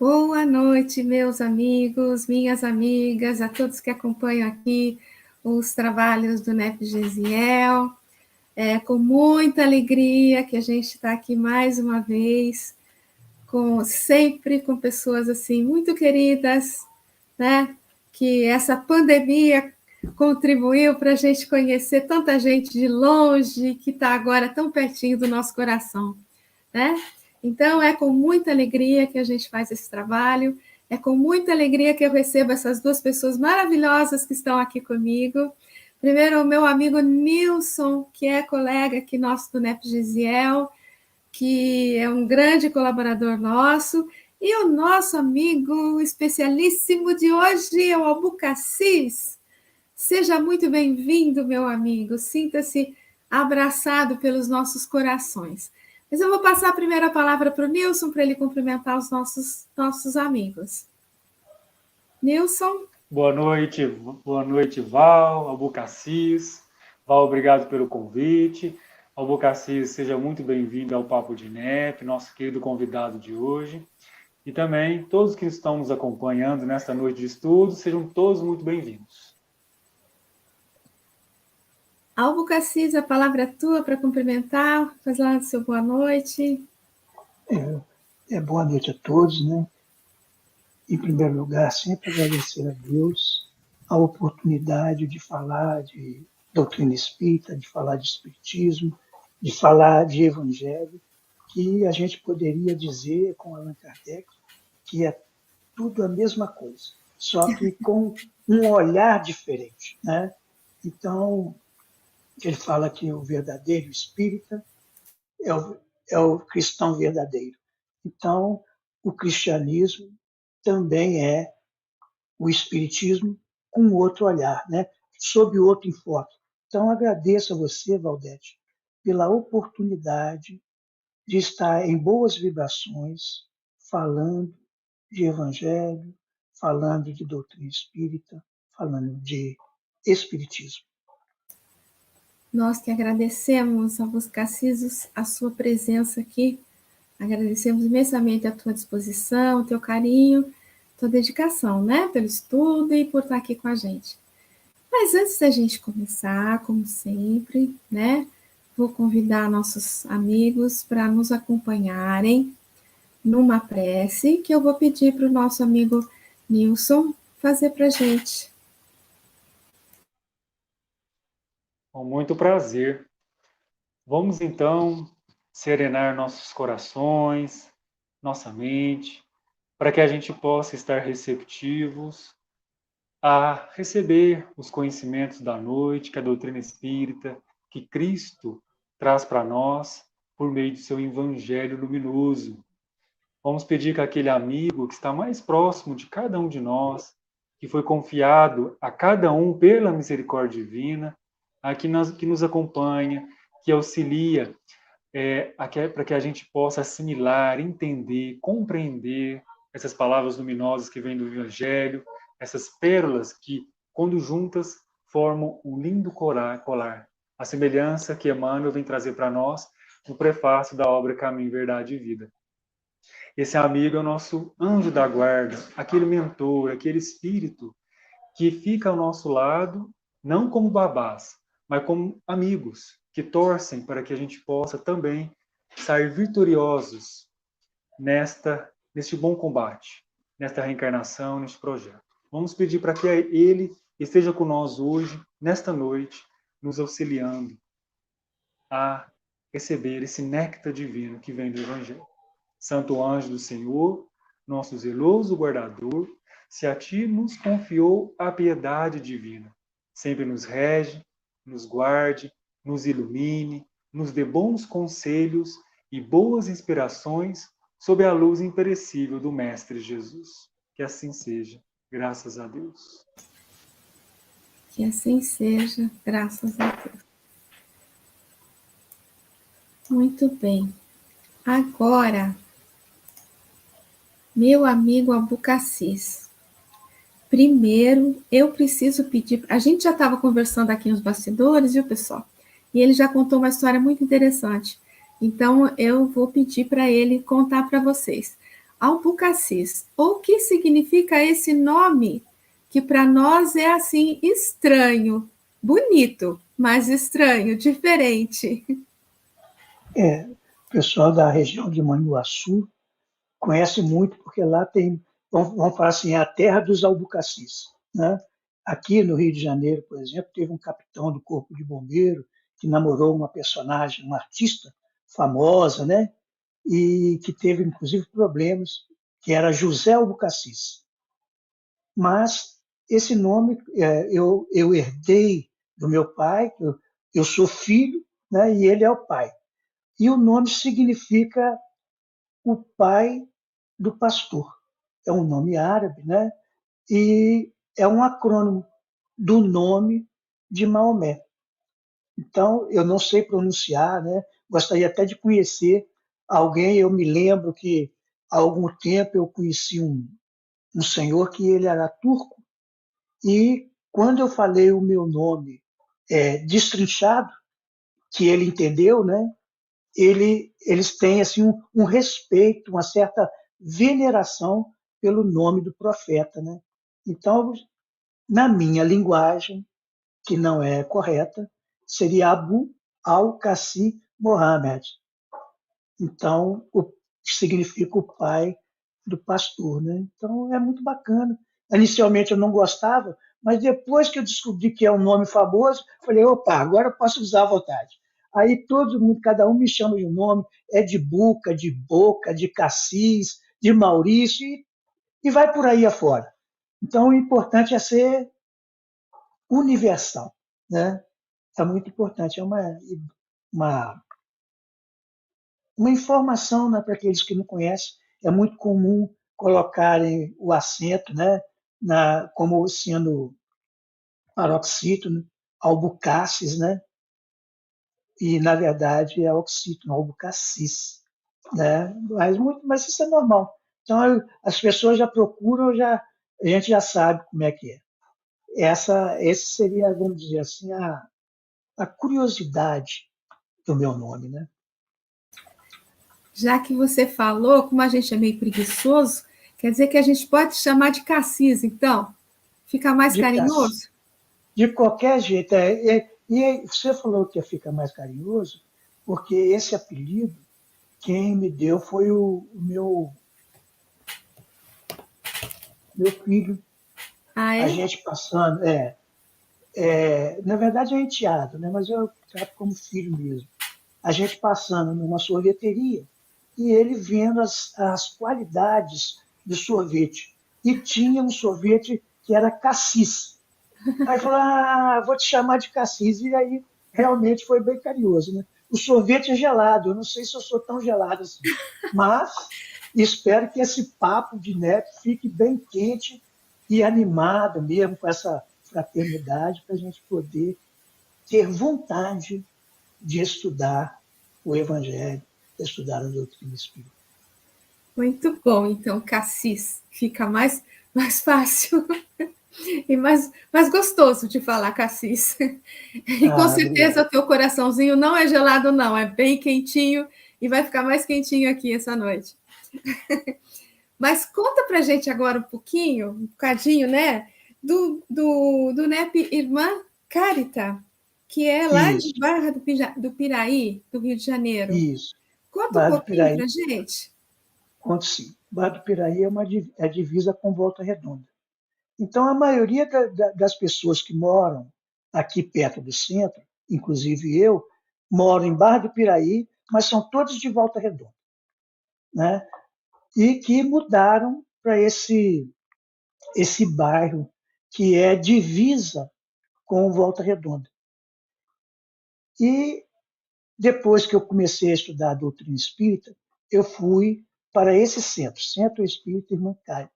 Boa noite, meus amigos, minhas amigas, a todos que acompanham aqui os trabalhos do NEP Gesiel. É com muita alegria que a gente está aqui mais uma vez, sempre com pessoas assim muito queridas, né? Que essa pandemia contribuiu para a gente conhecer tanta gente de longe que está agora tão pertinho do nosso coração, né? Então, é com muita alegria que a gente faz esse trabalho, é com muita alegria que eu recebo essas duas pessoas maravilhosas que estão aqui comigo. Primeiro, o meu amigo Nilson, que é colega aqui nosso do NEP Gesiel, que é um grande colaborador nosso, e o nosso amigo especialíssimo de hoje, o Albucacis. Seja muito bem-vindo, meu amigo, sinta-se abraçado pelos nossos corações. Mas eu vou passar a primeira palavra para o Nilson, para ele cumprimentar os nossos amigos. Nilson? Boa noite, Val, Albucacis. Val, obrigado pelo convite. Albucacis, seja muito bem-vindo ao Papo de NEP, nosso querido convidado de hoje. E também todos que estão nos acompanhando nesta noite de estudo, sejam todos muito bem-vindos. Albucacis, a palavra é tua para cumprimentar, faz lá o seu boa noite. Boa noite a todos, né? Em primeiro lugar, sempre agradecer a Deus a oportunidade de falar de doutrina espírita, de falar de espiritismo, de falar de evangelho, que a gente poderia dizer com Allan Kardec que é tudo a mesma coisa, só que com um olhar diferente, né? Então, ele fala que o verdadeiro espírita é o cristão verdadeiro. Então, o cristianismo também é o espiritismo com outro olhar, né? Sob outro enfoque. Então, agradeço a você, Valdete, pela oportunidade de estar em boas vibrações, falando de evangelho, falando de doutrina espírita, falando de espiritismo. Nós que agradecemos, Albucacis, a sua presença aqui, agradecemos imensamente a tua disposição, o teu carinho, tua dedicação, né, pelo estudo e por estar aqui com a gente. Mas antes da gente começar, como sempre, né, vou convidar nossos amigos para nos acompanharem numa prece que eu vou pedir para o nosso amigo Nilson fazer para a gente. Com muito prazer. Vamos, então, serenar nossos corações, nossa mente, para que a gente possa estar receptivos a receber os conhecimentos da noite, que a doutrina espírita, que Cristo traz para nós por meio do seu evangelho luminoso. Vamos pedir que aquele amigo que está mais próximo de cada um de nós, que foi confiado a cada um pela misericórdia divina, que nos acompanha, que auxilia para que a gente possa assimilar, entender, compreender essas palavras luminosas que vêm do Evangelho, essas pérolas que, quando juntas, formam um lindo colar, a semelhança que Emmanuel vem trazer para nós no prefácio da obra Caminho, Verdade e Vida. Esse amigo é o nosso anjo da guarda, aquele mentor, aquele espírito que fica ao nosso lado, não como babás, mas como amigos, que torcem para que a gente possa também sair vitoriosos neste bom combate, nesta reencarnação, neste projeto. Vamos pedir para que ele esteja conosco hoje, nesta noite, nos auxiliando a receber esse néctar divino que vem do Evangelho. Santo anjo do Senhor, nosso zeloso guardador, se a ti nos confiou a piedade divina, sempre nos rege, nos guarde, nos ilumine, nos dê bons conselhos e boas inspirações sob a luz imperecível do Mestre Jesus. Que assim seja, graças a Deus. Que assim seja, graças a Deus. Muito bem. Agora, meu amigo Albucacis, primeiro eu preciso pedir. A gente já estava conversando aqui nos bastidores, viu, pessoal? E ele já contou uma história muito interessante. Então, eu vou pedir para ele contar para vocês. Albucacis. O que significa esse nome? Que para nós é assim estranho, bonito, mas estranho, diferente. O pessoal da região de Manhuaçu conhece muito, porque lá tem, vamos falar assim, é a terra dos albucacis, né? Aqui no Rio de Janeiro, por exemplo, teve um capitão do Corpo de Bombeiro que namorou uma personagem, uma artista famosa, né? E que teve, inclusive, problemas, que era José Albucacis. Mas esse nome eu herdei do meu pai, eu sou filho, né? E ele é o pai. E o nome significa o pai do pastor. É um nome árabe, né? E é um acrônimo do nome de Maomé. Então, eu não sei pronunciar, né? Gostaria até de conhecer alguém. Eu me lembro que há algum tempo eu conheci um senhor que ele era turco e quando eu falei o meu nome destrinchado, que ele entendeu, né? Eles têm assim um respeito, uma certa veneração pelo nome do profeta, né? Então, na minha linguagem, que não é correta, seria Abu al-Qassi Mohammed. Então, significa o pai do pastor, né? Então, é muito bacana. Inicialmente eu não gostava, mas depois que eu descobri que é um nome famoso, falei, opa, agora eu posso usar à vontade. Aí todo mundo, cada um me chama de um nome, é de Buca, de Boca, de Cassis, de Maurício, e vai por aí afora. Então, o importante é ser universal, né? É muito importante, é uma, uma informação, né, para aqueles que não conhecem. É muito comum colocarem o acento, né, como sendo paroxítono, albucaces, né, e na verdade é oxítono, albucacis, né, mas isso é normal. Então as pessoas já procuram, a gente já sabe como é que é. Esse seria, vamos dizer assim, a curiosidade do meu nome, né? Já que você falou, como a gente é meio preguiçoso, quer dizer que a gente pode chamar de Cassis, então? Fica mais De, carinhoso? de qualquer jeito. Você falou que fica mais carinhoso, porque esse apelido, quem me deu foi o meu filho. Ah, A é? gente passando, na verdade é enteado, né? Mas eu trato como filho mesmo. A gente passando numa sorveteria e ele vendo as qualidades do sorvete. E tinha um sorvete que era cassis. Aí falou, vou te chamar de Cassis. E aí realmente foi bem carinhoso, né? O sorvete é gelado, eu não sei se eu sou tão gelado assim, mas espero que esse papo de neto fique bem quente e animado mesmo com essa fraternidade para a gente poder ter vontade de estudar o Evangelho, estudar a doutrina espírita. Muito bom, então, Cassis. Fica mais fácil e mais gostoso de falar, Cassis. E com certeza Obrigado. o teu coraçãozinho não é gelado, não, é bem quentinho e vai ficar mais quentinho aqui essa noite. Mas conta pra gente agora um bocadinho, né, do NEP Irmã Carita, que é lá de Isso, Barra do Piraí, do Rio de Janeiro. isso. Conta um Barra do pouquinho Piraí, pra gente. conto sim. Barra do Piraí é divisa com Volta Redonda. Então, a maioria das pessoas que moram aqui perto do centro, inclusive eu, moro em Barra do Piraí, mas são todos de Volta Redonda, né? E que mudaram para esse bairro que é divisa com Volta Redonda. E depois que eu comecei a estudar a doutrina espírita, eu fui para esse centro, Centro Espírita Irmã Carita.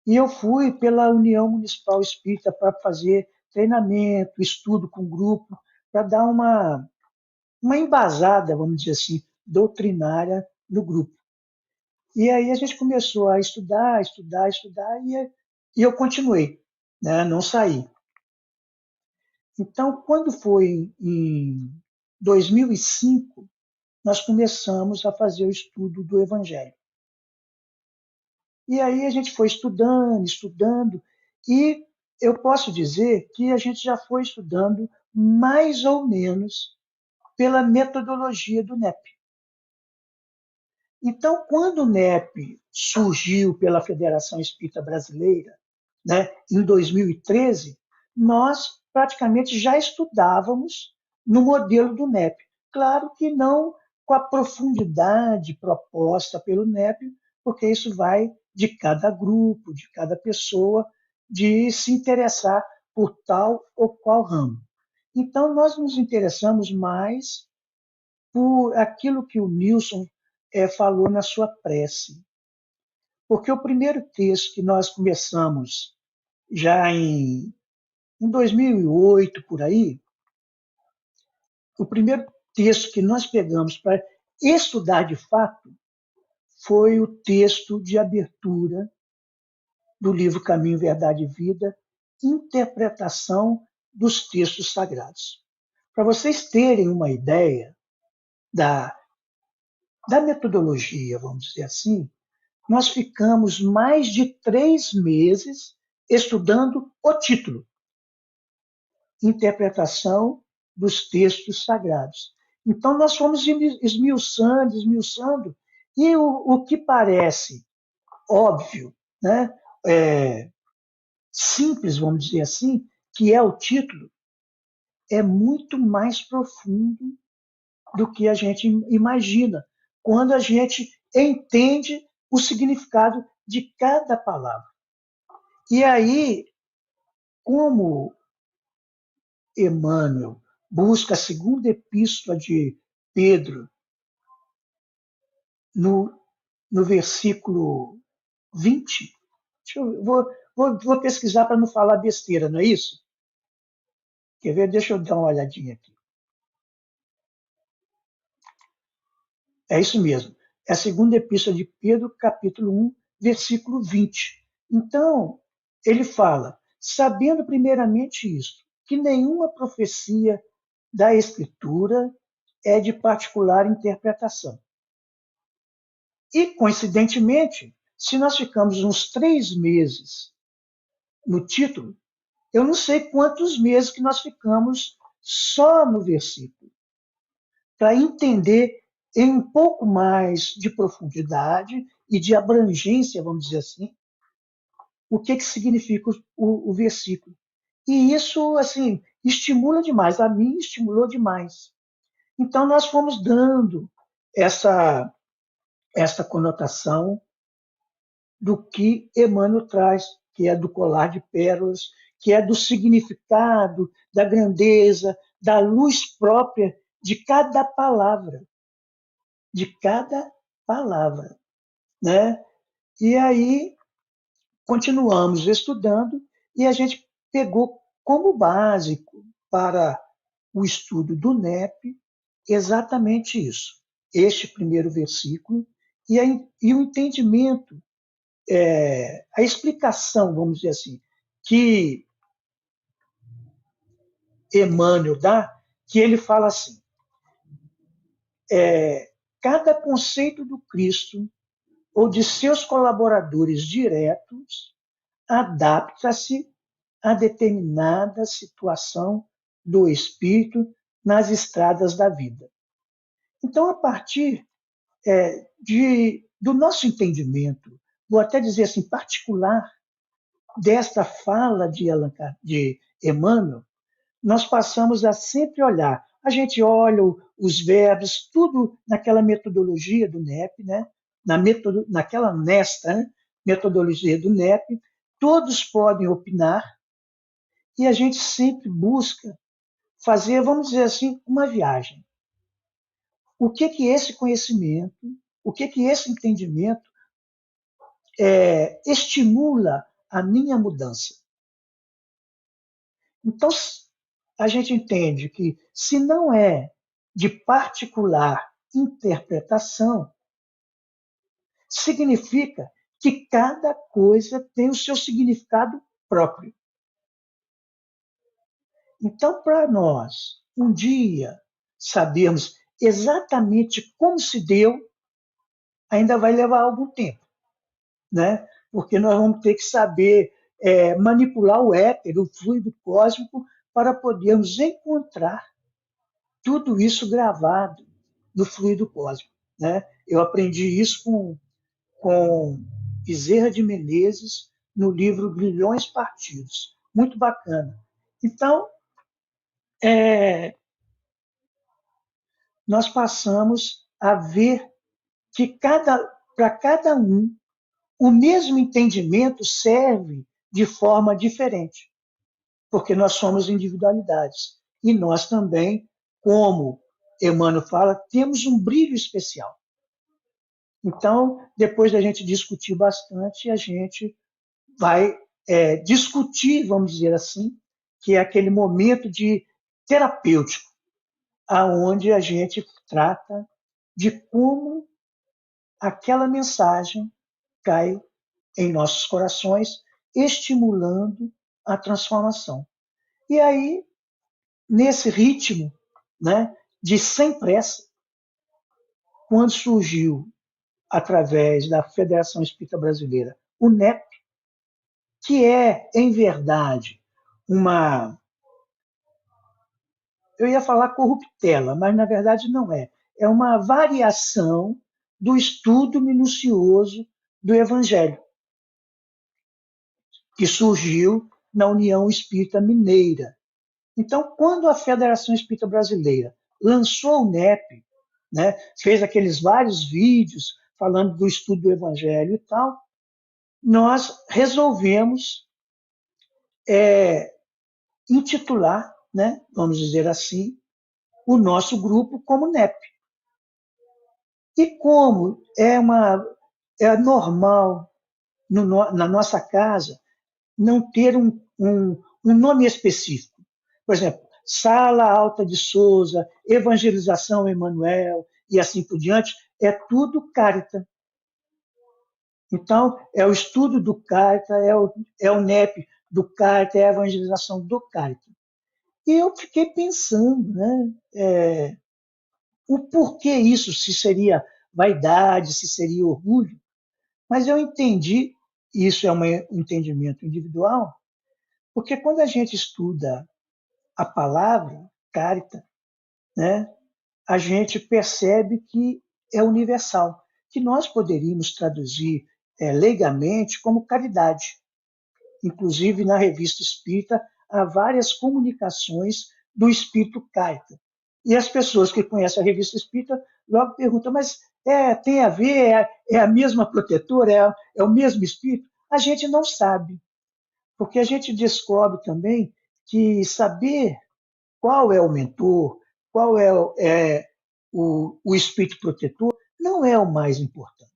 E eu fui pela União Municipal Espírita para fazer treinamento, estudo com grupo, para dar uma embasada, vamos dizer assim, doutrinária no grupo. E aí a gente começou a estudar, estudar, estudar, e eu continuei, né? Não saí. Então, quando foi em 2005, nós começamos a fazer o estudo do Evangelho. E aí a gente foi estudando, estudando, e eu posso dizer que a gente já foi estudando mais ou menos pela metodologia do NEP. Então, quando o NEP surgiu pela Federação Espírita Brasileira, né, em 2013, nós praticamente já estudávamos no modelo do NEP. Claro que não com a profundidade proposta pelo NEP, porque isso vai de cada grupo, de cada pessoa, de se interessar por tal ou qual ramo. Então, nós nos interessamos mais por aquilo que o Nilson falou na sua prece. Porque o primeiro texto que nós começamos já em 2008, por aí, o primeiro texto que nós pegamos para estudar de fato foi o texto de abertura do livro Caminho, Verdade e Vida, interpretação dos textos sagrados. Para vocês terem uma ideia da, da metodologia, vamos dizer assim, nós ficamos mais de 3 meses estudando o título, interpretação dos textos sagrados. Então, nós fomos esmiuçando, esmiuçando, e o que parece óbvio, né? Simples, vamos dizer assim, que é o título, é muito mais profundo do que a gente imagina, quando a gente entende o significado de cada palavra. E aí, como Emmanuel busca a segunda epístola de Pedro, no, no versículo 20, vou pesquisar para não falar besteira, não é isso? Quer ver? Deixa eu dar uma olhadinha aqui. É isso mesmo. É a segunda epístola de Pedro, capítulo 1, versículo 20. Então, ele fala, sabendo primeiramente isto, que nenhuma profecia da Escritura é de particular interpretação. E, coincidentemente, se nós ficamos uns 3 meses no título, eu não sei quantos meses que nós ficamos só no versículo, para entender em um pouco mais de profundidade e de abrangência, vamos dizer assim, o que significa o versículo. E isso, assim, estimula demais, a mim estimulou demais. Então, nós fomos dando essa conotação do que Emmanuel traz, que é do colar de pérolas, que é do significado, da grandeza, da luz própria de cada palavra, né? E aí continuamos estudando e a gente pegou como básico para o estudo do NEP exatamente isso, este primeiro versículo e o entendimento, a explicação, vamos dizer assim, que Emmanuel dá, que ele fala assim, cada conceito do Cristo ou de seus colaboradores diretos adapta-se a determinada situação do espírito nas estradas da vida. Então, a partir do nosso entendimento, vou até dizer assim, particular, desta fala de Emmanuel, nós passamos a sempre olhar. A gente olha os verbos, tudo naquela metodologia do NEP, né? Naquela honesta, né? Metodologia do NEP, todos podem opinar e a gente sempre busca fazer, vamos dizer assim, uma viagem. O que esse conhecimento, o que esse entendimento estimula a minha mudança? Então, a gente entende que, se não é de particular interpretação, significa que cada coisa tem o seu significado próprio. Então, para nós, um dia, sabermos exatamente como se deu, ainda vai levar algum tempo, né? porque nós vamos ter que saber manipular o éter, o fluido cósmico, para podermos encontrar tudo isso gravado no fluido cósmico. Né? Eu aprendi isso com Bezerra de Menezes no livro Grilhões Partidos. Muito bacana. Então, nós passamos a ver que para cada um o mesmo entendimento serve de forma diferente, porque nós somos individualidades. E nós também, como Emmanuel fala, temos um brilho especial. Então, depois da gente discutir bastante, a gente vai discutir, vamos dizer assim, que é aquele momento de terapêutico, aonde a gente trata de como aquela mensagem cai em nossos corações, estimulando a transformação. E aí, nesse ritmo, né, de sem pressa, quando surgiu, através da Federação Espírita Brasileira, o NEP, que é, em verdade, eu ia falar corruptela, mas na verdade não é. É uma variação do estudo minucioso do Evangelho, que surgiu na União Espírita Mineira. Então, quando a Federação Espírita Brasileira lançou o NEP, né, fez aqueles vários vídeos falando do estudo do Evangelho e tal, nós resolvemos intitular, né, vamos dizer assim, o nosso grupo como NEP. E como é normal na nossa casa não ter um nome específico. Por exemplo, Sala Alta de Souza, Evangelização Emmanuel e assim por diante, é tudo Carita. Então, é o estudo do Carita, é o NEP do Carita, é a evangelização do Carita. E eu fiquei pensando, né, o porquê isso, se seria vaidade, se seria orgulho, mas eu entendi, e isso é um entendimento individual, porque quando a gente estuda a palavra carita, né, a gente percebe que é universal, que nós poderíamos traduzir leigamente como caridade. Inclusive, na Revista Espírita, há várias comunicações do Espírito Carita. E as pessoas que conhecem a Revista Espírita logo perguntam, mas tem a ver, é a mesma protetora, é o mesmo Espírito? A gente não sabe, porque a gente descobre também que saber qual é o mentor, qual o espírito protetor, não é o mais importante.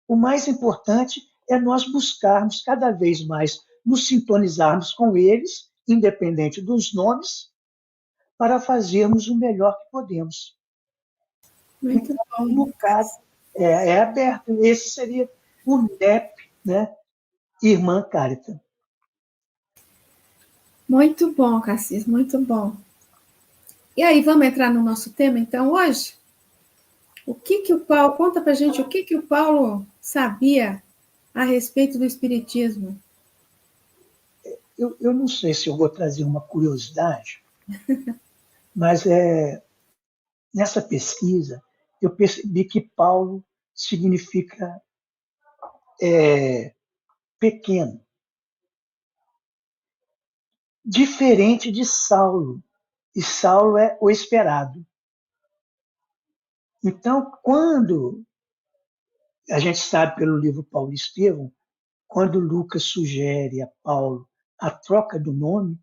O mais importante é nós buscarmos cada vez mais nos sintonizarmos com eles, independente dos nomes, para fazermos o melhor que podemos. Muito Então, bom. no caso, é aberto. Esse seria o NEP, né? Irmã Carita. Muito bom, Cassis, muito bom. E aí, vamos entrar no nosso tema, então, hoje? Conta pra gente o que o Paulo sabia a respeito do Espiritismo. Eu não sei se eu vou trazer uma curiosidade, mas nessa pesquisa eu percebi que Paulo significa pequeno, diferente de Saulo, e Saulo é o esperado. Então, quando a gente sabe pelo livro Paulo e Estevão, quando Lucas sugere a Paulo a troca do nome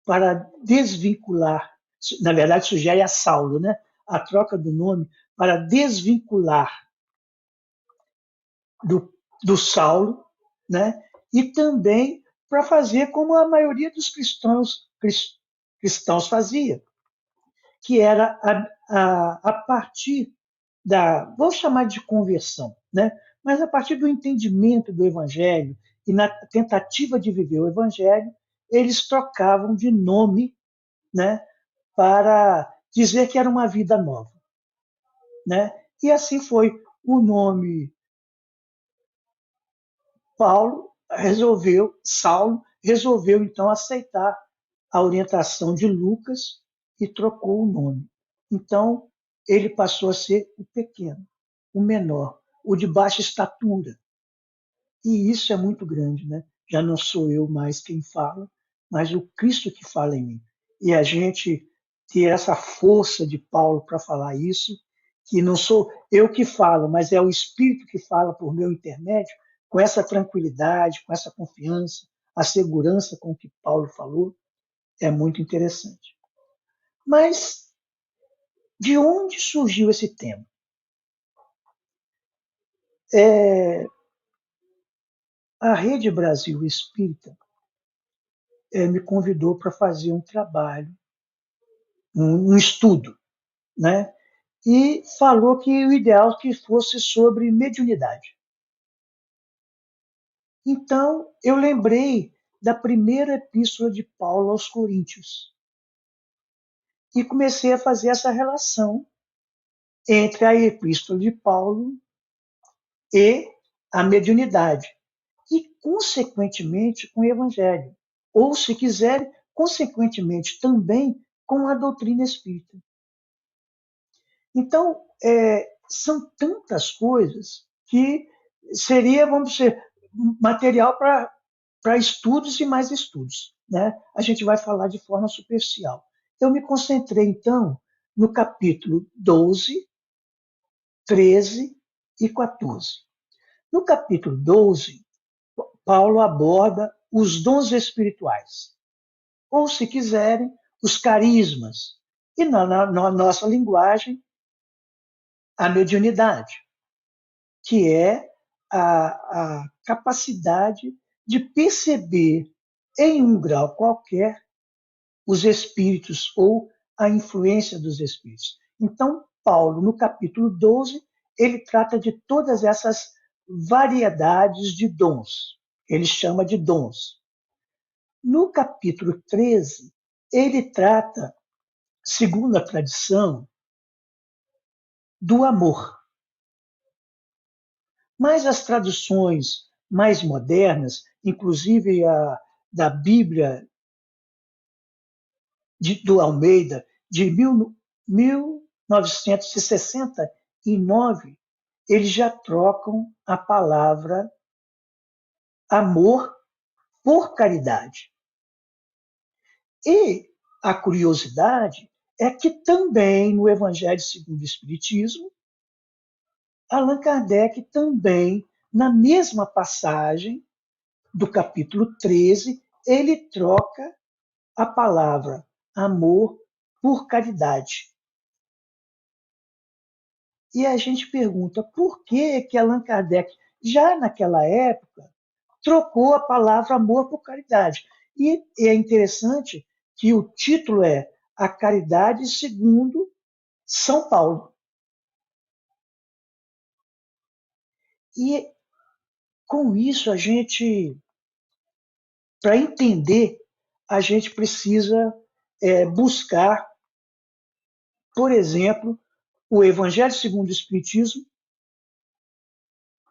para desvincular, na verdade sugere a Saulo, né? A troca do nome para desvincular do Saulo, né? E também para fazer como a maioria dos cristãos fazia, que era a partir vou chamar de conversão, né? Mas a partir do entendimento do Evangelho e na tentativa de viver o Evangelho, eles trocavam de nome, né? Para dizer que era uma vida nova, né? E assim foi. O nome Saulo resolveu então aceitar a orientação de Lucas e trocou o nome. Então, ele passou a ser o pequeno, o menor, o de baixa estatura. E isso é muito grande, né? Já não sou eu mais quem fala, mas o Cristo que fala em mim. E a gente ter essa força de Paulo para falar isso, que não sou eu que falo, mas é o Espírito que fala por meu intermédio, com essa tranquilidade, com essa confiança, a segurança com que Paulo falou, é muito interessante. Mas de onde surgiu esse tema? A Rede Brasil Espírita me convidou para fazer um trabalho, um estudo, né? E falou que o ideal que fosse sobre mediunidade. Então, eu lembrei da primeira epístola de Paulo aos Coríntios e comecei a fazer essa relação entre a epístola de Paulo e a mediunidade e, consequentemente, com o Evangelho. Ou, se quiser, consequentemente também com a doutrina espírita. Então, são tantas coisas que seria, vamos dizer, material para estudos e mais estudos. Né? A gente vai falar de forma superficial. Eu me concentrei, então, no capítulo 12, 13 e 14. No capítulo 12, Paulo aborda os dons espirituais, ou, se quiserem, os carismas, e na nossa linguagem, a mediunidade, que é a capacidade de perceber em um grau qualquer os espíritos ou a influência dos espíritos. Então, Paulo, no capítulo 12, ele trata de todas essas variedades de dons. Ele chama de dons. No capítulo 13, ele trata, segundo a tradição, do amor. Mas as traduções mais modernas, inclusive a da Bíblia do Almeida, de 1969, eles já trocam a palavra amor por caridade. E a curiosidade é que também no Evangelho segundo o Espiritismo, Allan Kardec também, na mesma passagem do capítulo 13, ele troca a palavra amor por caridade. E a gente pergunta por que Allan Kardec, já naquela época, trocou a palavra amor por caridade. E é interessante que o título é A Caridade segundo São Paulo. E com isso para entender, a gente precisa buscar, por exemplo, o Evangelho segundo o Espiritismo,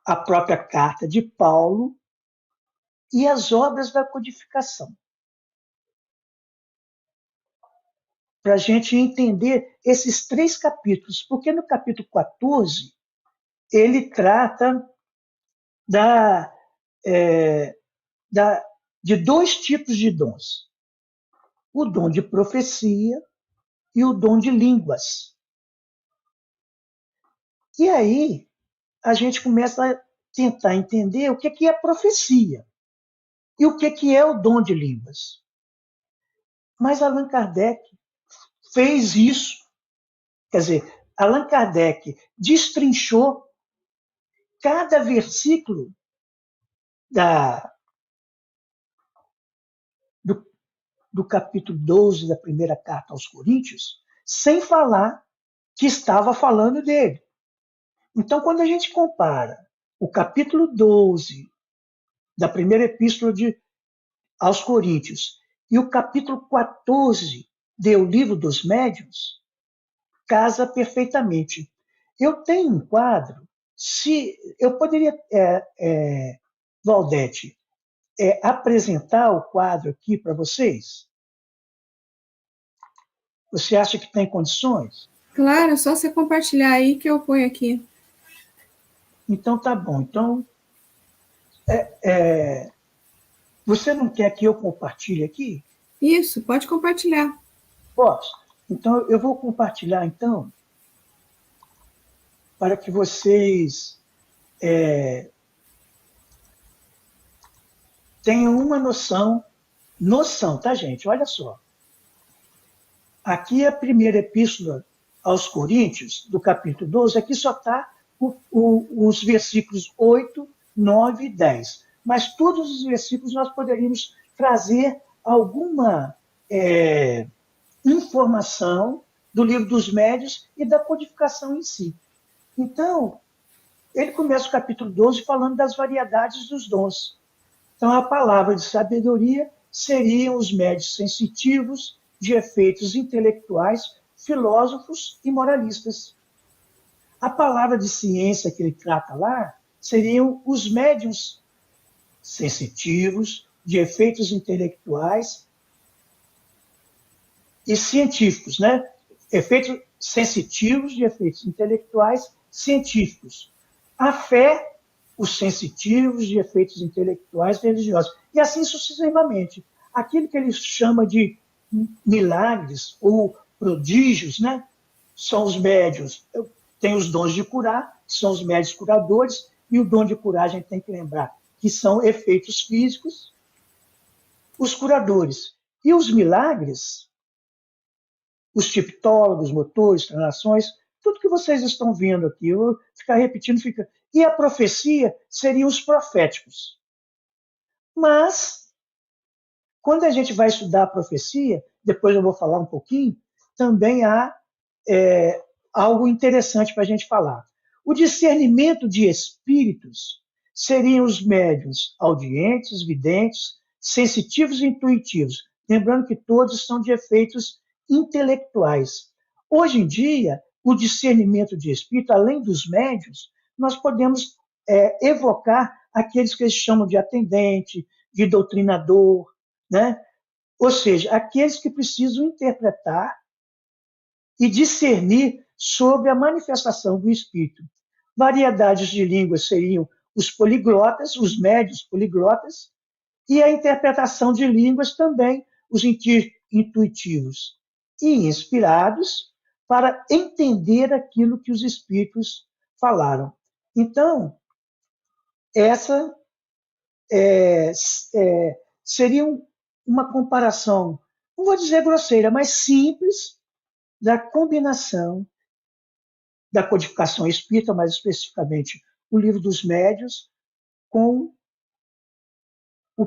a própria carta de Paulo e as obras da codificação. Para a gente entender esses 3 capítulos, porque no capítulo 14 ele trata de 2 tipos de dons: o dom de profecia e o dom de línguas. E aí a gente começa a tentar entender o que é profecia e o que é o dom de línguas. Mas Allan Kardec fez isso, quer dizer, Allan Kardec destrinchou cada versículo do capítulo 12 da primeira carta aos Coríntios, sem falar que estava falando dele. Então, quando a gente compara o capítulo 12 da primeira epístola aos Coríntios e o capítulo 14 do Livro dos Médiuns, casa perfeitamente. Eu tenho um quadro, se eu poderia Valdete, apresentar o quadro aqui para vocês? Você acha que tem condições? Claro, é só você compartilhar aí que eu ponho aqui. Então tá bom. Então, você não quer que eu compartilhe aqui? Isso, pode compartilhar. Posso. Então eu vou compartilhar então para que vocês tenham uma noção, tá, gente? Olha só. Aqui é a primeira epístola aos Coríntios, do capítulo 12, aqui só está os versículos 8, 9 e 10. Mas todos os versículos nós poderíamos trazer alguma informação do livro dos médios e da codificação em si. Então, ele começa o capítulo 12 falando das variedades dos dons. Então, a palavra de sabedoria seriam os médios sensitivos, de efeitos intelectuais, filósofos e moralistas. A palavra de ciência que ele trata lá seriam os médiuns sensitivos, de efeitos intelectuais e científicos, né? Efeitos sensitivos, de efeitos intelectuais, científicos. A fé, os sensitivos, de efeitos intelectuais, religiosos. E assim sucessivamente. Aquilo que ele chama de milagres ou prodígios, né? São os médiuns. Tem os dons de curar, que são os médios curadores, e o dom de curar, a gente tem que lembrar, que são efeitos físicos, os curadores. E os milagres, os tiptólogos, motores, translações, tudo que vocês estão vendo aqui, eu vou ficar repetindo, fica. E a profecia seriam os proféticos. Mas, quando a gente vai estudar a profecia, depois eu vou falar um pouquinho, também há algo interessante para a gente falar. O discernimento de espíritos seriam os médiuns audientes, videntes, sensitivos e intuitivos. Lembrando que todos são de efeitos intelectuais. Hoje em dia, o discernimento de espírito, além dos médiuns, nós podemos evocar aqueles que eles chamam de atendente, de doutrinador, né? Ou seja, aqueles que precisam interpretar e discernir sobre a manifestação do Espírito. Variedades de línguas seriam os poliglotas, os médios poliglotas, e a interpretação de línguas também, os intuitivos e inspirados, para entender aquilo que os Espíritos falaram. Então, essa seria uma comparação, não vou dizer grosseira, mas simples, da combinação da codificação espírita, mais especificamente o Livro dos Médios, com o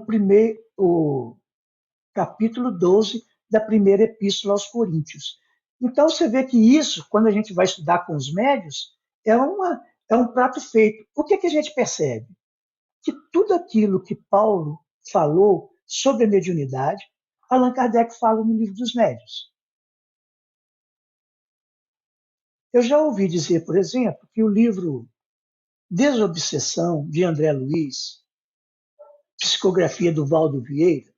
capítulo 12 da primeira epístola aos Coríntios. Então você vê que isso, quando a gente vai estudar com os médios, é um prato feito. O que a gente percebe? Que tudo aquilo que Paulo falou sobre a mediunidade, Allan Kardec fala no Livro dos Médios. Eu já ouvi dizer, por exemplo, que o livro Desobsessão, de André Luiz, psicografia do Valdo Vieira,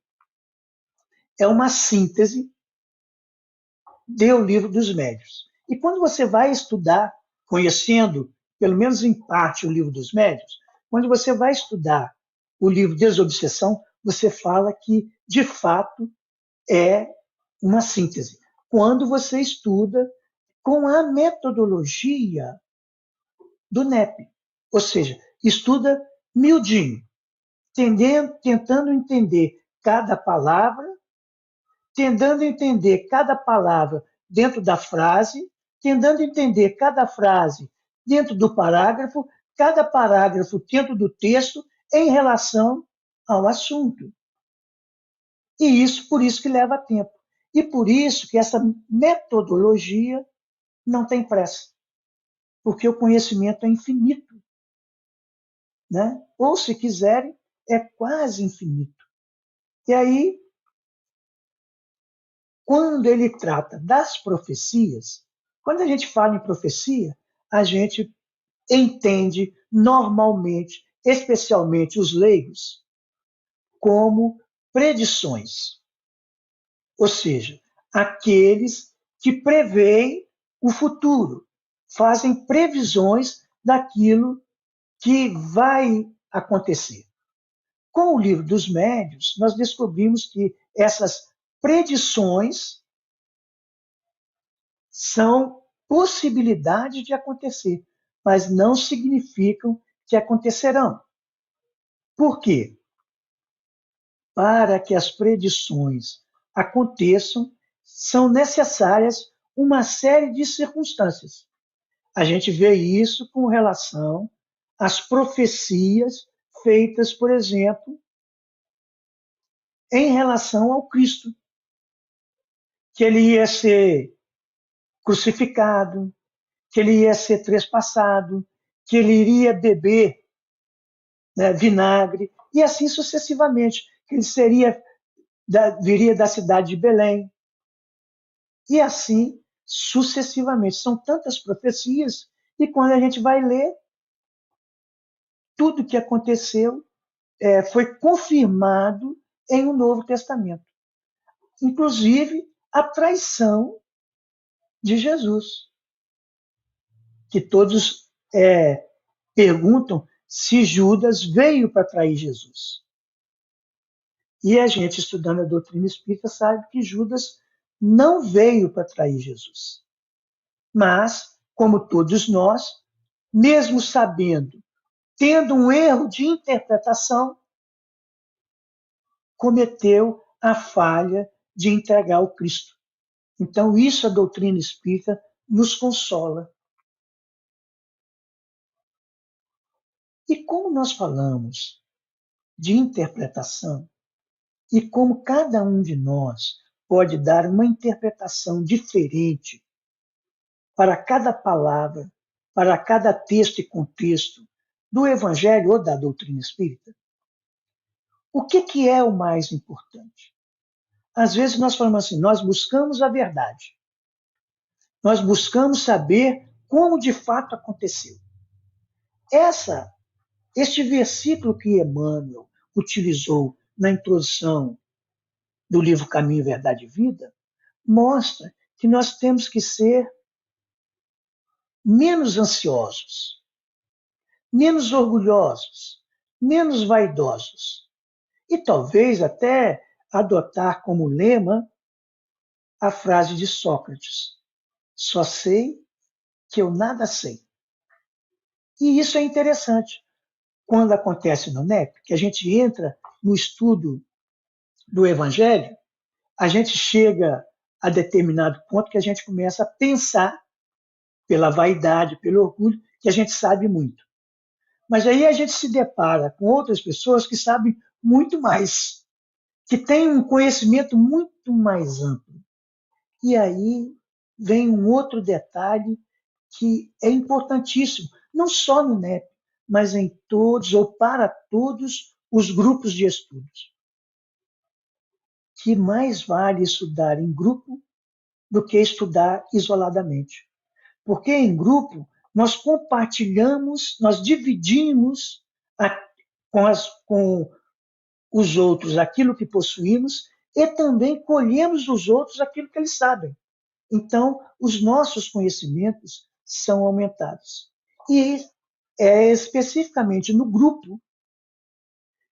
é uma síntese do Livro dos Médios. E quando você vai estudar, conhecendo, pelo menos em parte, o Livro dos Médios, quando você vai estudar o livro Desobsessão, você fala que, de fato, é uma síntese. Quando você estuda com a metodologia do NEP, ou seja, estuda miudinho, tentando entender cada palavra, tentando entender cada palavra dentro da frase, tentando entender cada frase dentro do parágrafo, cada parágrafo dentro do texto em relação ao assunto. E isso, por isso que leva tempo. E por isso que essa metodologia não tem pressa, porque o conhecimento é infinito, né? Ou, se quiserem, é quase infinito. E aí, quando ele trata das profecias, quando a gente fala em profecia, a gente entende normalmente especialmente os leigos, como predições. Ou seja, aqueles que preveem o futuro, fazem previsões daquilo que vai acontecer. Com o livro dos médiuns, nós descobrimos que essas predições são possibilidades de acontecer, mas não significam que acontecerão. Por quê? Para que as predições aconteçam, são necessárias uma série de circunstâncias. A gente vê isso com relação às profecias feitas, por exemplo, em relação ao Cristo, que ele ia ser crucificado, que ele ia ser trespassado, que ele iria beber, né, vinagre, e assim sucessivamente, que ele viria da cidade de Belém, e assim sucessivamente. São tantas profecias, e quando a gente vai ler, tudo que aconteceu foi confirmado em um Novo Testamento. Inclusive a traição de Jesus, que todos perguntam se Judas veio para trair Jesus. E a gente, estudando a doutrina espírita, sabe que Judas não veio para trair Jesus. Mas, como todos nós, mesmo sabendo, tendo um erro de interpretação, cometeu a falha de entregar o Cristo. Então, isso a doutrina espírita nos consola. E como nós falamos de interpretação, e como cada um de nós pode dar uma interpretação diferente para cada palavra, para cada texto e contexto do Evangelho ou da doutrina espírita, o que é o mais importante? Às vezes nós falamos assim, nós buscamos a verdade. Nós buscamos saber como de fato aconteceu. Este versículo que Emmanuel utilizou na introdução do livro Caminho, Verdade e Vida, mostra que nós temos que ser menos ansiosos, menos orgulhosos, menos vaidosos e talvez até adotar como lema a frase de Sócrates: só sei que eu nada sei. E isso é interessante. Quando acontece no NEP, que a gente entra no estudo do Evangelho, a gente chega a determinado ponto que a gente começa a pensar, pela vaidade, pelo orgulho, que a gente sabe muito. Mas aí a gente se depara com outras pessoas que sabem muito mais, que têm um conhecimento muito mais amplo. E aí vem um outro detalhe que é importantíssimo, não só no NEP, mas em todos ou para todos os grupos de estudos. Que mais vale estudar em grupo do que estudar isoladamente. Porque em grupo nós compartilhamos, nós dividimos com os outros aquilo que possuímos e também colhemos dos outros aquilo que eles sabem. Então, os nossos conhecimentos são aumentados. E é especificamente no grupo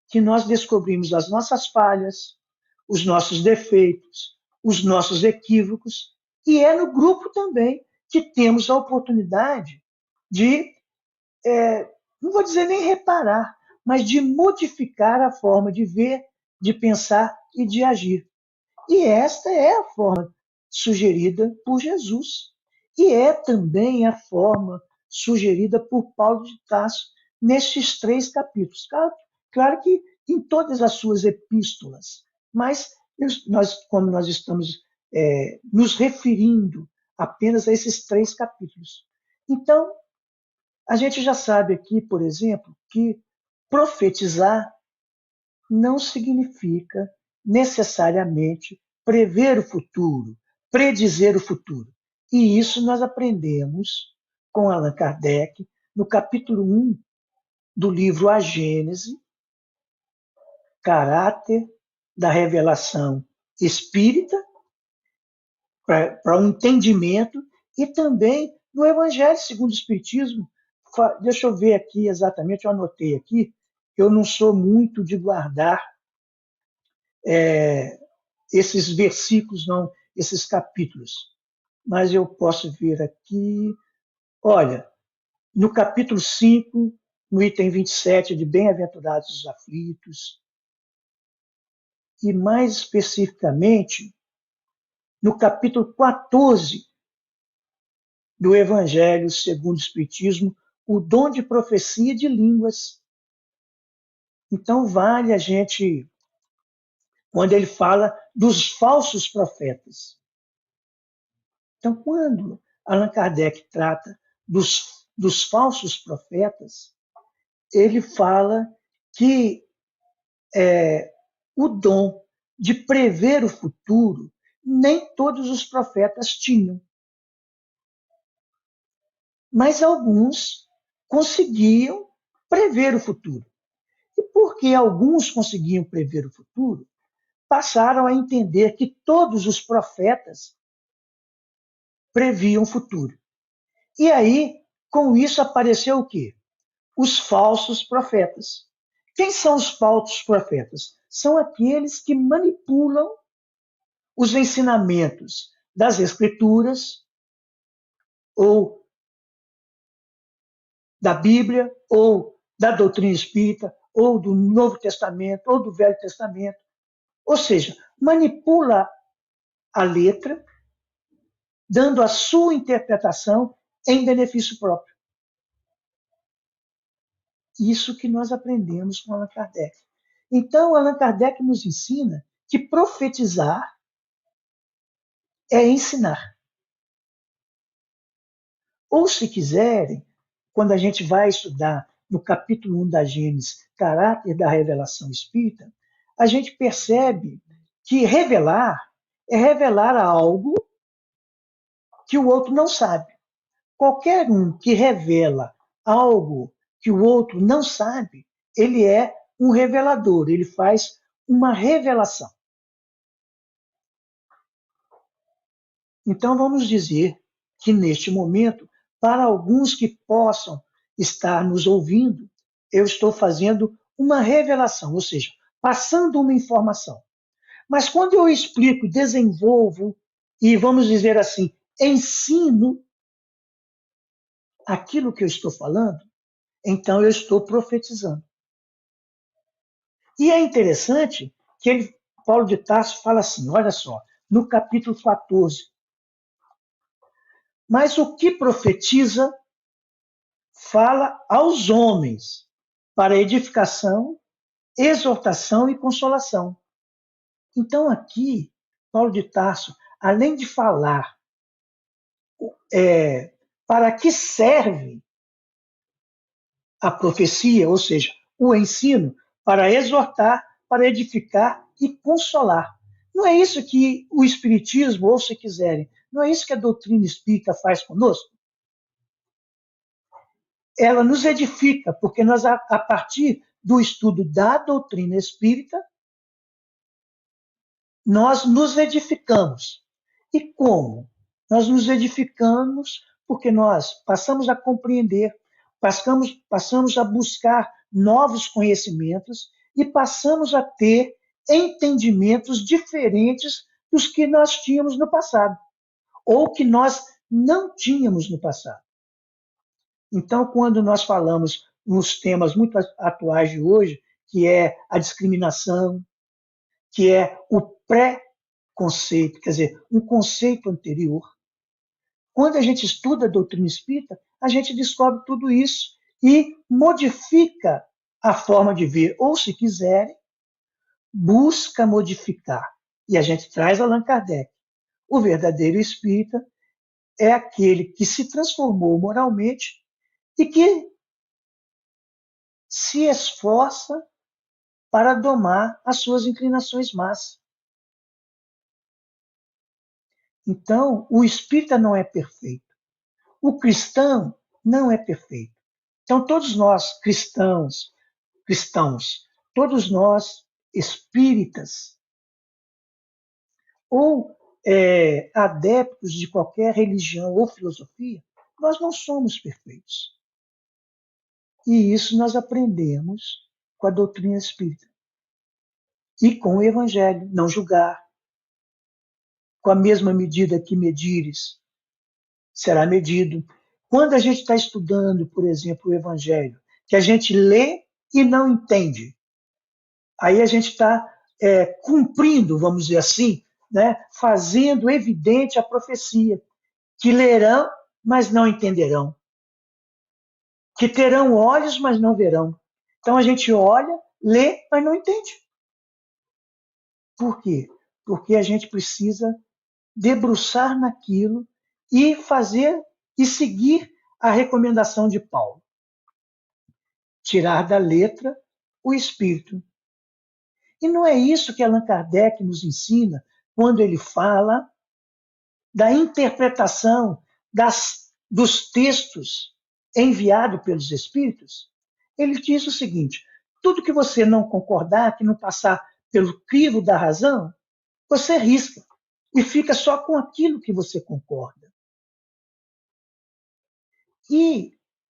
que nós descobrimos as nossas falhas, os nossos defeitos, os nossos equívocos, e é no grupo também que temos a oportunidade de, não vou dizer nem reparar, mas de modificar a forma de ver, de pensar e de agir. E esta é a forma sugerida por Jesus. E é também a forma sugerida por Paulo de Tarso nestes 3 capítulos. Claro que em todas as suas epístolas, mas como nós estamos nos referindo apenas a esses 3 capítulos. Então, a gente já sabe aqui, por exemplo, que profetizar não significa necessariamente prever o futuro, predizer o futuro. E isso nós aprendemos com Allan Kardec no capítulo 1 do livro A Gênese, Caráter da Revelação Espírita, para um entendimento, e também no Evangelho segundo o Espiritismo. Deixa eu ver aqui exatamente, eu anotei aqui, eu não sou muito de guardar esses versículos, não, esses capítulos, mas eu posso ver aqui, olha, no capítulo 5, no item 27, de Bem-aventurados os aflitos, e mais especificamente, no capítulo 14 do Evangelho segundo o Espiritismo, o dom de profecia de línguas. Então, vale a gente, quando ele fala dos falsos profetas. Então, quando Allan Kardec trata dos falsos profetas, ele fala que o dom de prever o futuro nem todos os profetas tinham. Mas alguns conseguiam prever o futuro. E porque alguns conseguiam prever o futuro, passaram a entender que todos os profetas previam o futuro. E aí, com isso, apareceu o quê? Os falsos profetas. Quem são os falsos profetas? São aqueles que manipulam os ensinamentos das Escrituras, ou da Bíblia, ou da doutrina espírita, ou do Novo Testamento, ou do Velho Testamento. Ou seja, manipula a letra, dando a sua interpretação em benefício próprio. Isso que nós aprendemos com Allan Kardec. Então, Allan Kardec nos ensina que profetizar é ensinar. Ou, se quiserem, quando a gente vai estudar no capítulo 1 da Gênesis, Caráter da Revelação Espírita, a gente percebe que revelar é revelar algo que o outro não sabe. Qualquer um que revela algo que o outro não sabe, ele é um revelador, ele faz uma revelação. Então, vamos dizer que, neste momento, para alguns que possam estar nos ouvindo, eu estou fazendo uma revelação, ou seja, passando uma informação. Mas quando eu explico, desenvolvo e, vamos dizer assim, ensino aquilo que eu estou falando, então eu estou profetizando. E é interessante que Paulo de Tarso fala assim, olha só, no capítulo 14, mas o que profetiza fala aos homens para edificação, exortação e consolação. Então aqui, Paulo de Tarso, além de falar para que serve a profecia, ou seja, o ensino, para exortar, para edificar e consolar. Não é isso que o Espiritismo, ou se quiserem, não é isso que a doutrina espírita faz conosco? Ela nos edifica, porque nós, a partir do estudo da doutrina espírita, nós nos edificamos. E como? Nós nos edificamos porque nós passamos a compreender, passamos a buscar novos conhecimentos e passamos a ter entendimentos diferentes dos que nós tínhamos no passado, ou que nós não tínhamos no passado. Então, quando nós falamos nos temas muito atuais de hoje, que é a discriminação, que é o pré-conceito, quer dizer, um conceito anterior, quando a gente estuda a doutrina espírita, a gente descobre tudo isso e modifica a forma de ver, ou, se quiserem, busca modificar. E a gente traz Allan Kardec. O verdadeiro espírita é aquele que se transformou moralmente e que se esforça para domar as suas inclinações más. Então, o espírita não é perfeito. O cristão não é perfeito. Então, todos nós, cristãos, todos nós, espíritas, ou adeptos de qualquer religião ou filosofia, nós não somos perfeitos. E isso nós aprendemos com a doutrina espírita e com o Evangelho, não julgar. Com a mesma medida que medires, será medido. Quando a gente está estudando, por exemplo, o Evangelho, que a gente lê e não entende, aí a gente está cumprindo, vamos dizer assim, né, fazendo evidente a profecia, que lerão, mas não entenderão, que terão olhos, mas não verão. Então a gente olha, lê, mas não entende. Por quê? Porque a gente precisa debruçar naquilo e fazer e seguir a recomendação de Paulo. Tirar da letra o espírito. E não é isso que Allan Kardec nos ensina quando ele fala da interpretação dos textos enviados pelos espíritos. Ele diz o seguinte: tudo que você não concordar, que não passar pelo crivo da razão, você risca e fica só com aquilo que você concorda. E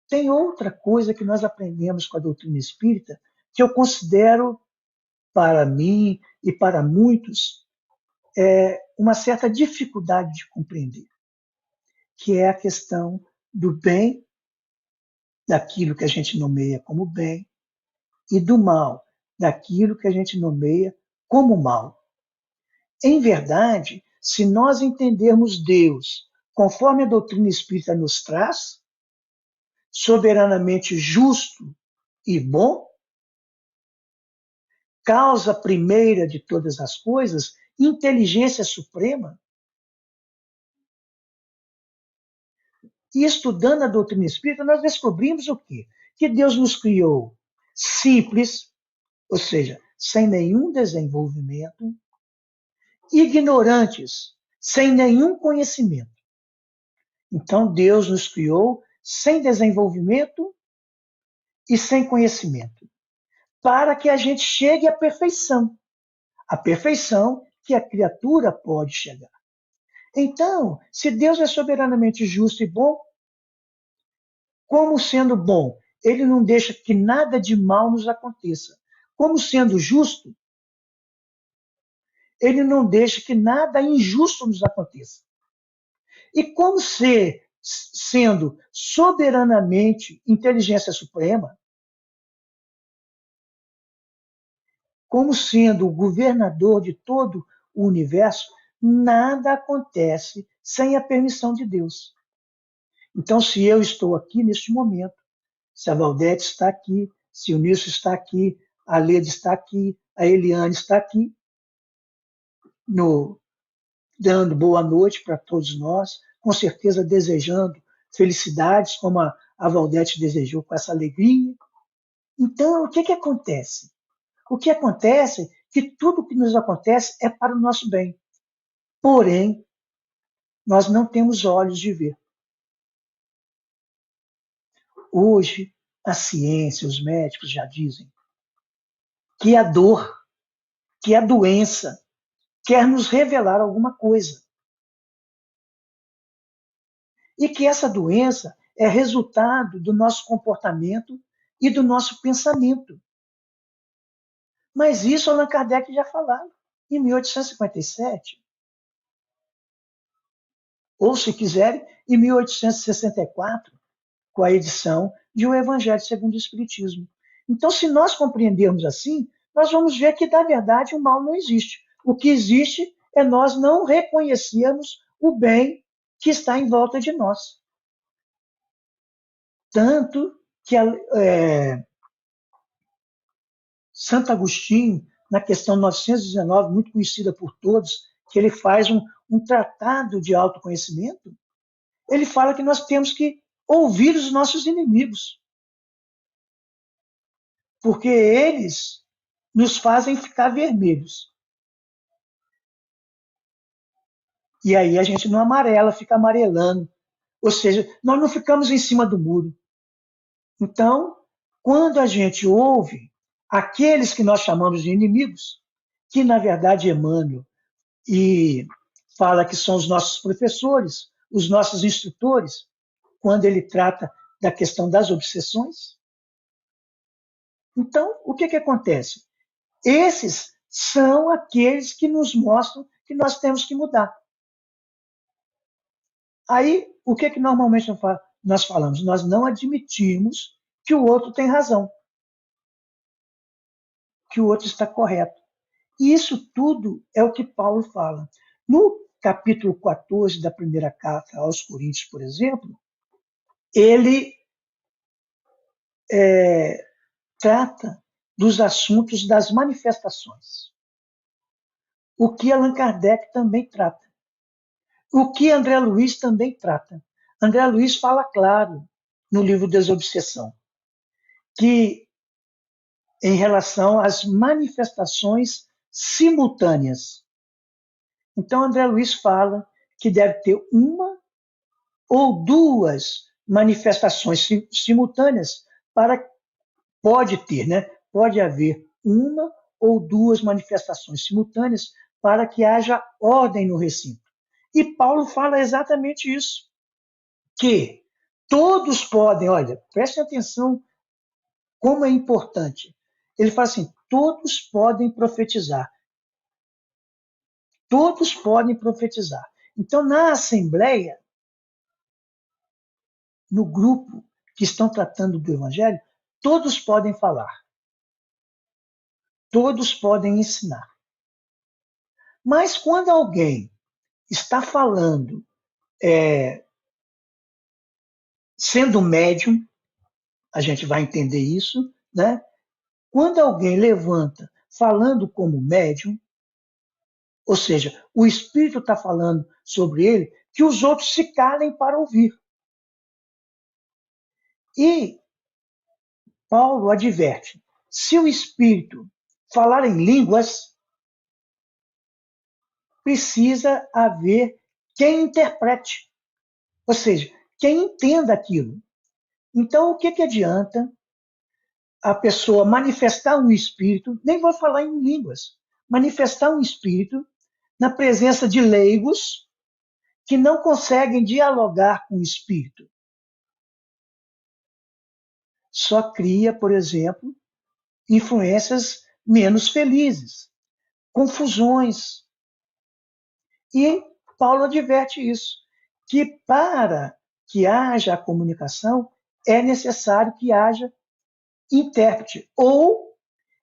tem outra coisa que nós aprendemos com a doutrina espírita que eu considero, para mim e para muitos, uma certa dificuldade de compreender, que é a questão do bem, daquilo que a gente nomeia como bem, e do mal, daquilo que a gente nomeia como mal. Em verdade, se nós entendermos Deus conforme a doutrina espírita nos traz, soberanamente justo e bom, causa primeira de todas as coisas, inteligência suprema, e estudando a doutrina espírita, nós descobrimos o quê? Que Deus nos criou simples, ou seja, sem nenhum desenvolvimento, ignorantes, sem nenhum conhecimento. Então, Deus nos criou sem desenvolvimento e sem conhecimento, para que a gente chegue à perfeição. A perfeição que a criatura pode chegar. Então, se Deus é soberanamente justo e bom, como sendo bom, ele não deixa que nada de mal nos aconteça. Como sendo justo, ele não deixa que nada injusto nos aconteça. E como sendo soberanamente inteligência suprema, como sendo o governador de todo o universo, nada acontece sem a permissão de Deus. Então, se eu estou aqui neste momento, se a Valdete está aqui, se o Nilson está aqui, a Leda está aqui, a Eliane está aqui, dando boa noite para todos nós, com certeza desejando felicidades, como a Valdete desejou, com essa alegria. Então, o que acontece? O que acontece é que tudo o que nos acontece é para o nosso bem. Porém, nós não temos olhos de ver. Hoje, a ciência, os médicos já dizem que a dor, que a doença, quer nos revelar alguma coisa. E que essa doença é resultado do nosso comportamento e do nosso pensamento. Mas isso Allan Kardec já falava em 1857. Ou, se quiserem, em 1864, com a edição de O Evangelho segundo o Espiritismo. Então, se nós compreendermos assim, nós vamos ver que, na verdade, o mal não existe. O que existe é nós não reconhecermos o bem que está em volta de nós. Tanto que Santo Agostinho, na questão 919, muito conhecida por todos, que ele faz um tratado de autoconhecimento, ele fala que nós temos que ouvir os nossos inimigos, porque eles nos fazem ficar vermelhos. E aí a gente não amarela, fica amarelando. Ou seja, nós não ficamos em cima do muro. Então, quando a gente ouve aqueles que nós chamamos de inimigos, que na verdade Emmanuel e fala que são os nossos professores, os nossos instrutores, quando ele trata da questão das obsessões. Então, o que acontece? Esses são aqueles que nos mostram que nós temos que mudar. Aí, o que normalmente nós falamos? Nós não admitimos que o outro tem razão, que o outro está correto. E isso tudo é o que Paulo fala. No capítulo 14 da primeira carta aos Coríntios, por exemplo, ele trata dos assuntos das manifestações. O que Allan Kardec também trata. O que André Luiz também trata. André Luiz fala claro no livro Desobsessão, que em relação às manifestações simultâneas. Então, André Luiz fala que deve ter uma ou duas manifestações simultâneas pode ter, né? Pode haver uma ou duas manifestações simultâneas para que haja ordem no recinto. E Paulo fala exatamente isso, que todos podem, olha, prestem atenção como é importante. Ele fala assim, todos podem profetizar. Todos podem profetizar. Então, na assembleia, no grupo que estão tratando do evangelho, todos podem falar. Todos podem ensinar. Mas quando alguém está falando, sendo médium, a gente vai entender isso, né? Quando alguém levanta falando como médium, ou seja, o espírito está falando sobre ele, que os outros se calem para ouvir. E Paulo adverte, se o espírito falar em línguas, precisa haver quem interprete, ou seja, quem entenda aquilo. Então, o que adianta a pessoa manifestar um espírito, nem vou falar em línguas, manifestar um espírito na presença de leigos que não conseguem dialogar com o espírito? Só cria, por exemplo, influências menos felizes, confusões. E Paulo adverte isso, que para que haja a comunicação é necessário que haja intérprete, ou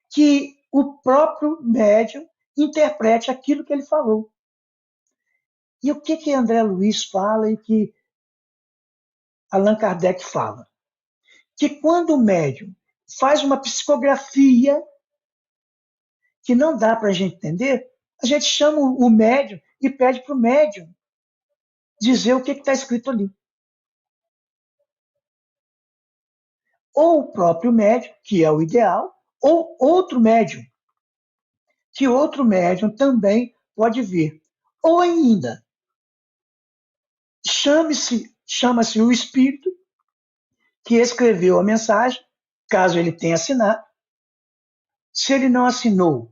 que o próprio médium interprete aquilo que ele falou. E o que André Luiz fala e que Allan Kardec fala? Que quando o médium faz uma psicografia que não dá para a gente entender, a gente chama o médium e pede para o médium dizer o que está escrito ali. Ou o próprio médium, que é o ideal, ou outro médium, que outro médium também pode ver. Ou ainda, chama-se o espírito que escreveu a mensagem, caso ele tenha assinado. Se ele não assinou,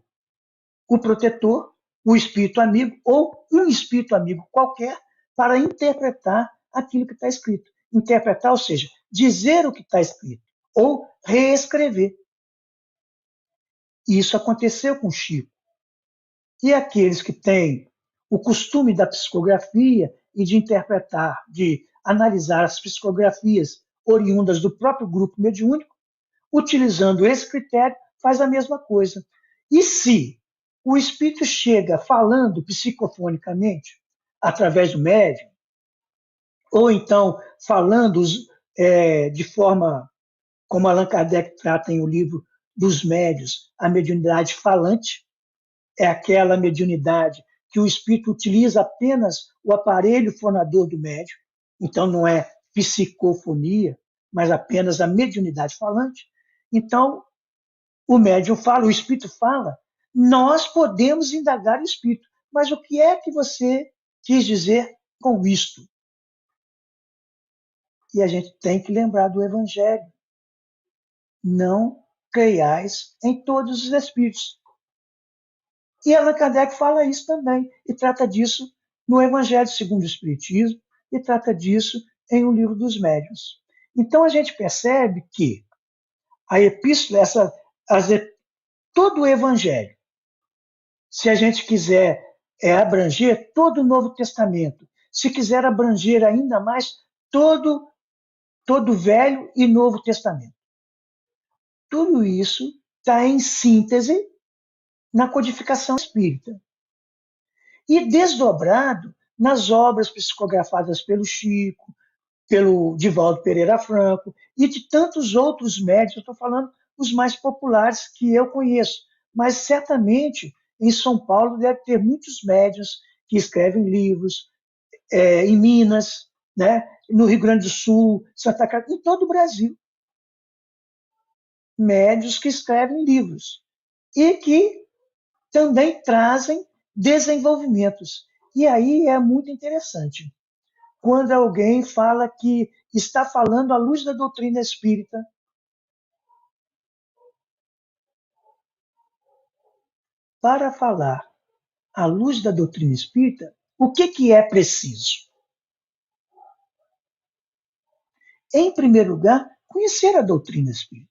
o protetor, o espírito amigo ou um espírito amigo qualquer para interpretar aquilo que está escrito. Interpretar, ou seja, dizer o que está escrito ou reescrever. Isso aconteceu com Chico. E aqueles que têm o costume da psicografia e de interpretar, de analisar as psicografias oriundas do próprio grupo mediúnico, utilizando esse critério, faz a mesma coisa. E se o espírito chega falando psicofonicamente, através do médium, ou então falando de forma, como Allan Kardec trata em o livro dos médiuns, a mediunidade falante, é aquela mediunidade que o espírito utiliza apenas o aparelho fonador do médium, então não é psicofonia, mas apenas a mediunidade falante. Então, o médium fala, o espírito fala, nós podemos indagar o espírito. Mas o que é que você quis dizer com isto? E a gente tem que lembrar do Evangelho. não creiais em todos os espíritos. E Allan Kardec fala isso também, e trata disso no Evangelho segundo o Espiritismo, e trata disso em O Livro dos Médiuns. Então a gente percebe que a epístola, todo o Evangelho, se a gente quiser abranger todo o Novo Testamento, se quiser abranger ainda mais todo o Velho e Novo Testamento, tudo isso está em síntese na codificação espírita e desdobrado nas obras psicografadas pelo Chico, pelo Divaldo Pereira Franco e de tantos outros médiuns. Eu estou falando os mais populares que eu conheço, mas certamente em São Paulo deve ter muitos médiuns que escrevem livros, em Minas, né? No Rio Grande do Sul, Santa Catarina, em todo o Brasil. Médiuns que escrevem livros e que também trazem desenvolvimentos. E aí é muito interessante. Quando alguém fala que está falando à luz da doutrina espírita, para falar à luz da doutrina espírita, o que é preciso? Em primeiro lugar, conhecer a doutrina espírita.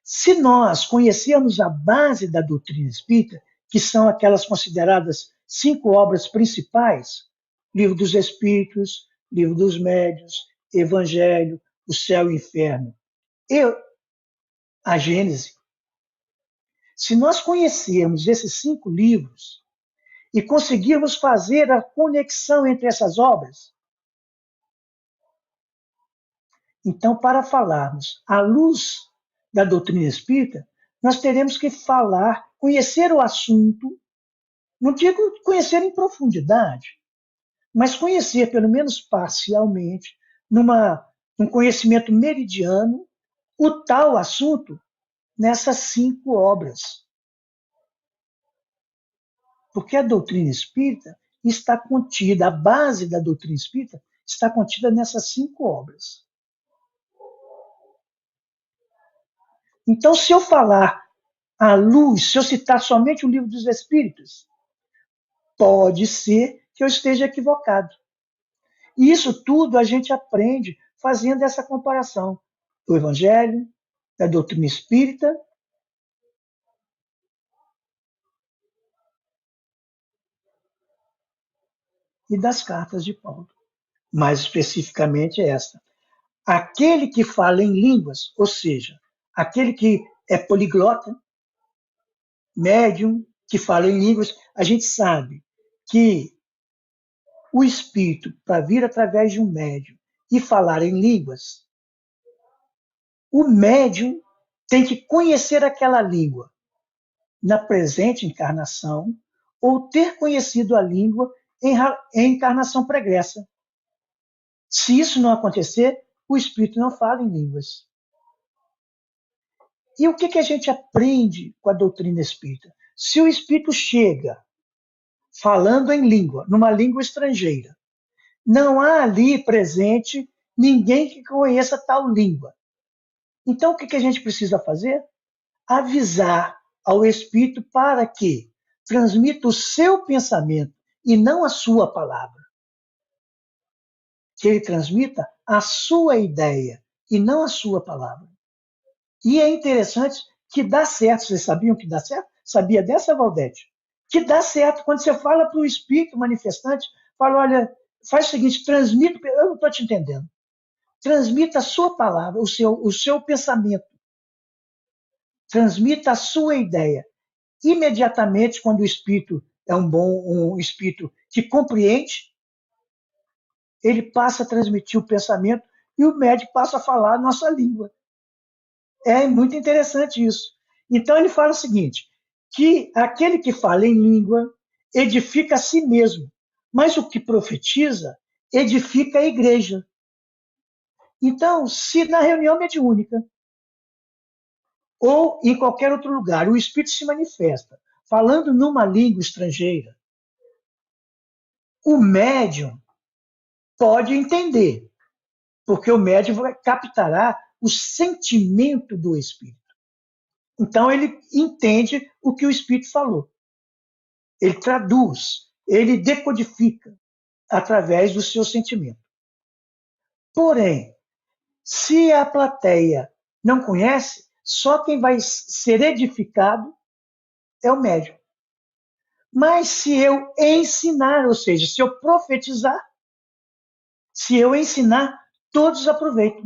Se nós conhecermos a base da doutrina espírita, que são aquelas consideradas 5 obras principais, Livro dos Espíritos, Livro dos Médiuns, Evangelho, o Céu e o Inferno, e a Gênese. Se nós conhecermos esses 5 livros e conseguirmos fazer a conexão entre essas obras, então, para falarmos à luz da doutrina espírita, nós teremos que falar, conhecer o assunto, não digo conhecer em profundidade, mas conhecer, pelo menos parcialmente, num conhecimento meridiano, o tal assunto nessas 5 obras. Porque a doutrina espírita está contida, a base da doutrina espírita está contida nessas 5 obras. Então, se eu falar à luz, se eu citar somente o Livro dos Espíritos, pode ser que eu esteja equivocado. E isso tudo a gente aprende fazendo essa comparação do Evangelho, da doutrina espírita e das cartas de Paulo. Mais especificamente esta. Aquele que fala em línguas, ou seja, aquele que é poliglota, médium, que fala em línguas, a gente sabe que o espírito, para vir através de um médium e falar em línguas, o médium tem que conhecer aquela língua na presente encarnação ou ter conhecido a língua em encarnação pregressa. Se isso não acontecer, o espírito não fala em línguas. E o que a gente aprende com a doutrina espírita? Se o espírito chega falando em língua, numa língua estrangeira, não há ali presente ninguém que conheça tal língua. Então, o que a gente precisa fazer? Avisar ao espírito para que transmita o seu pensamento e não a sua palavra. Que ele transmita a sua ideia e não a sua palavra. E é interessante que dá certo. Vocês sabiam que dá certo? Sabia dessa, Valdete? Que dá certo. Quando você fala para o espírito manifestante, fala, olha, faz o seguinte, transmita, eu não estou te entendendo. Transmita a sua palavra, o seu pensamento. Transmita a sua ideia. Imediatamente, quando o espírito é um espírito que compreende, ele passa a transmitir o pensamento e o médium passa a falar a nossa língua. É muito interessante isso. Então ele fala o seguinte, que aquele que fala em língua edifica a si mesmo, mas o que profetiza edifica a igreja. Então, se na reunião mediúnica ou em qualquer outro lugar o espírito se manifesta falando numa língua estrangeira, o médium pode entender, porque o médium captará o sentimento do Espírito. Então, ele entende o que o Espírito falou. Ele traduz, ele decodifica através do seu sentimento. Porém, se a plateia não conhece, só quem vai ser edificado é o médium. Mas se eu ensinar, ou seja, se eu profetizar, se eu ensinar, todos aproveitam.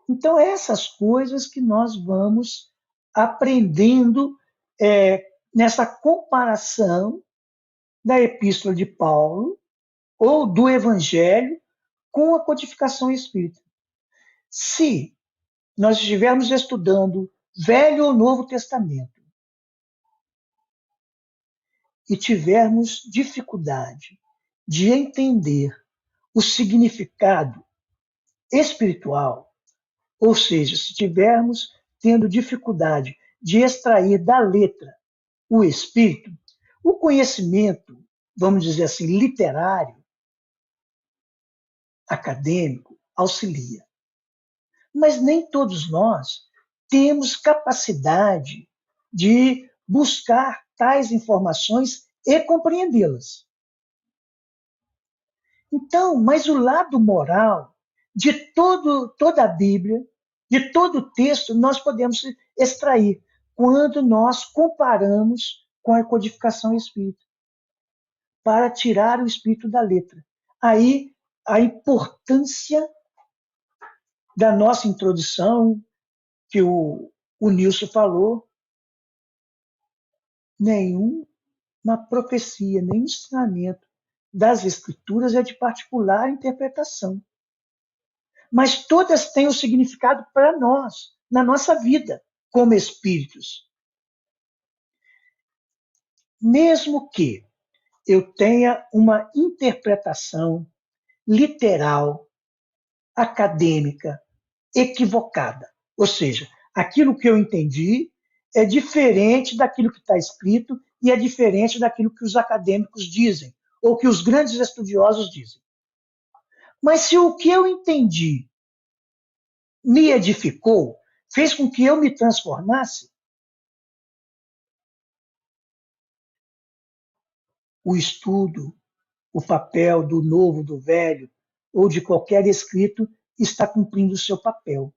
Então, essas coisas que nós vamos aprendendo nessa comparação da Epístola de Paulo ou do Evangelho com a codificação espírita. Se nós estivermos estudando Velho ou Novo Testamento e tivermos dificuldade de entender o significado espiritual, ou seja, se estivermos tendo dificuldade de extrair da letra o espírito, o conhecimento, vamos dizer assim, literário, acadêmico, auxilia. Mas nem todos nós temos capacidade de buscar tais informações e compreendê-las. Então, mas o lado moral de toda a Bíblia, de todo o texto, nós podemos extrair quando nós comparamos com a codificação espírita, para tirar o espírito da letra. Aí a importância da nossa introdução, que o Nilson falou, nenhuma profecia, nenhum ensinamento das Escrituras é de particular interpretação. Mas todas têm um significado para nós, na nossa vida, como espíritos. Mesmo que eu tenha uma interpretação literal, acadêmica, equivocada, ou seja, aquilo que eu entendi é diferente daquilo que está escrito e é diferente daquilo que os acadêmicos dizem, ou que os grandes estudiosos dizem. Mas se o que eu entendi me edificou, fez com que eu me transformasse, o estudo, o papel do novo, do velho, ou de qualquer escrito, está cumprindo o seu papel.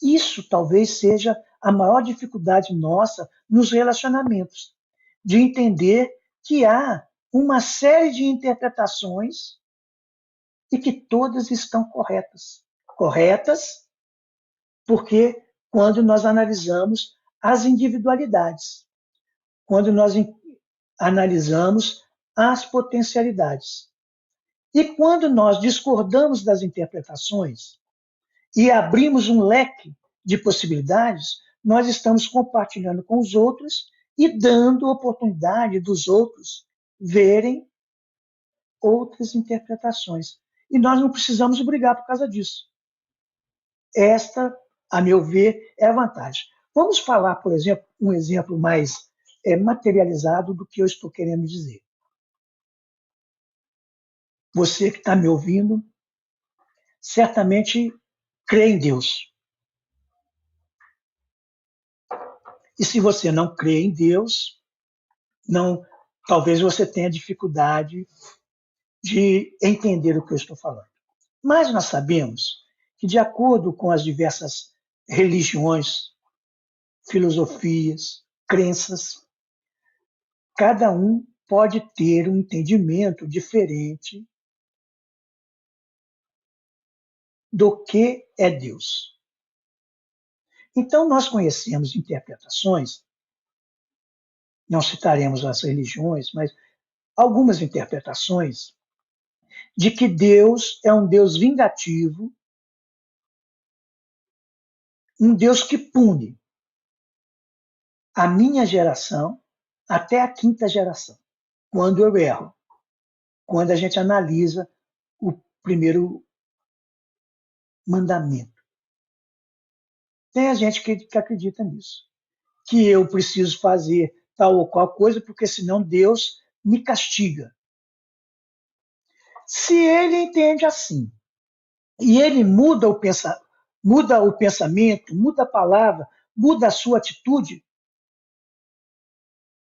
Isso talvez seja a maior dificuldade nossa nos relacionamentos, de entender que há uma série de interpretações e que todas estão corretas. Corretas porque quando nós analisamos as individualidades, quando nós analisamos as potencialidades. E quando nós discordamos das interpretações e abrimos um leque de possibilidades, nós estamos compartilhando com os outros e dando oportunidade dos outros verem outras interpretações. E nós não precisamos brigar por causa disso. Esta, a meu ver, é a vantagem. Vamos falar, por exemplo, um exemplo mais materializado do que eu estou querendo dizer. Você que está me ouvindo, certamente crê em Deus. E se você não crê em Deus, talvez você tenha dificuldade de entender o que eu estou falando. Mas nós sabemos que, de acordo com as diversas religiões, filosofias, crenças, cada um pode ter um entendimento diferente do que é Deus. Então, nós conhecemos interpretações, não citaremos as religiões, mas algumas interpretações de que Deus é um Deus vingativo, um Deus que pune a minha geração até a quinta geração, quando eu erro, quando a gente analisa o primeiro mandamento. Tem a gente que acredita nisso, que eu preciso fazer tal ou qual coisa, porque senão Deus me castiga. Se ele entende assim, e ele muda muda o pensamento, muda a palavra, muda a sua atitude,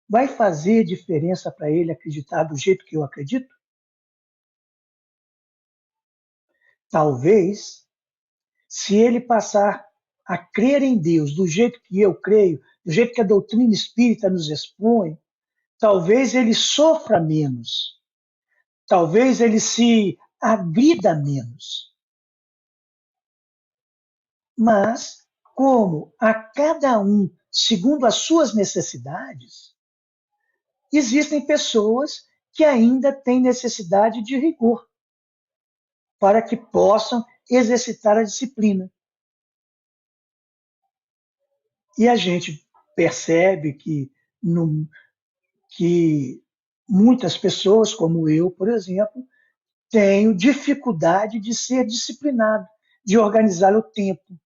vai fazer diferença para ele acreditar do jeito que eu acredito? Talvez, se ele passar a crer em Deus do jeito que eu creio, do jeito que a doutrina espírita nos expõe, talvez ele sofra menos, talvez ele se agrida menos. Mas, como a cada um, segundo as suas necessidades, existem pessoas que ainda têm necessidade de rigor para que possam exercitar a disciplina. E a gente percebe que muitas pessoas, como eu, por exemplo, tenho dificuldade de ser disciplinado, de organizar o tempo,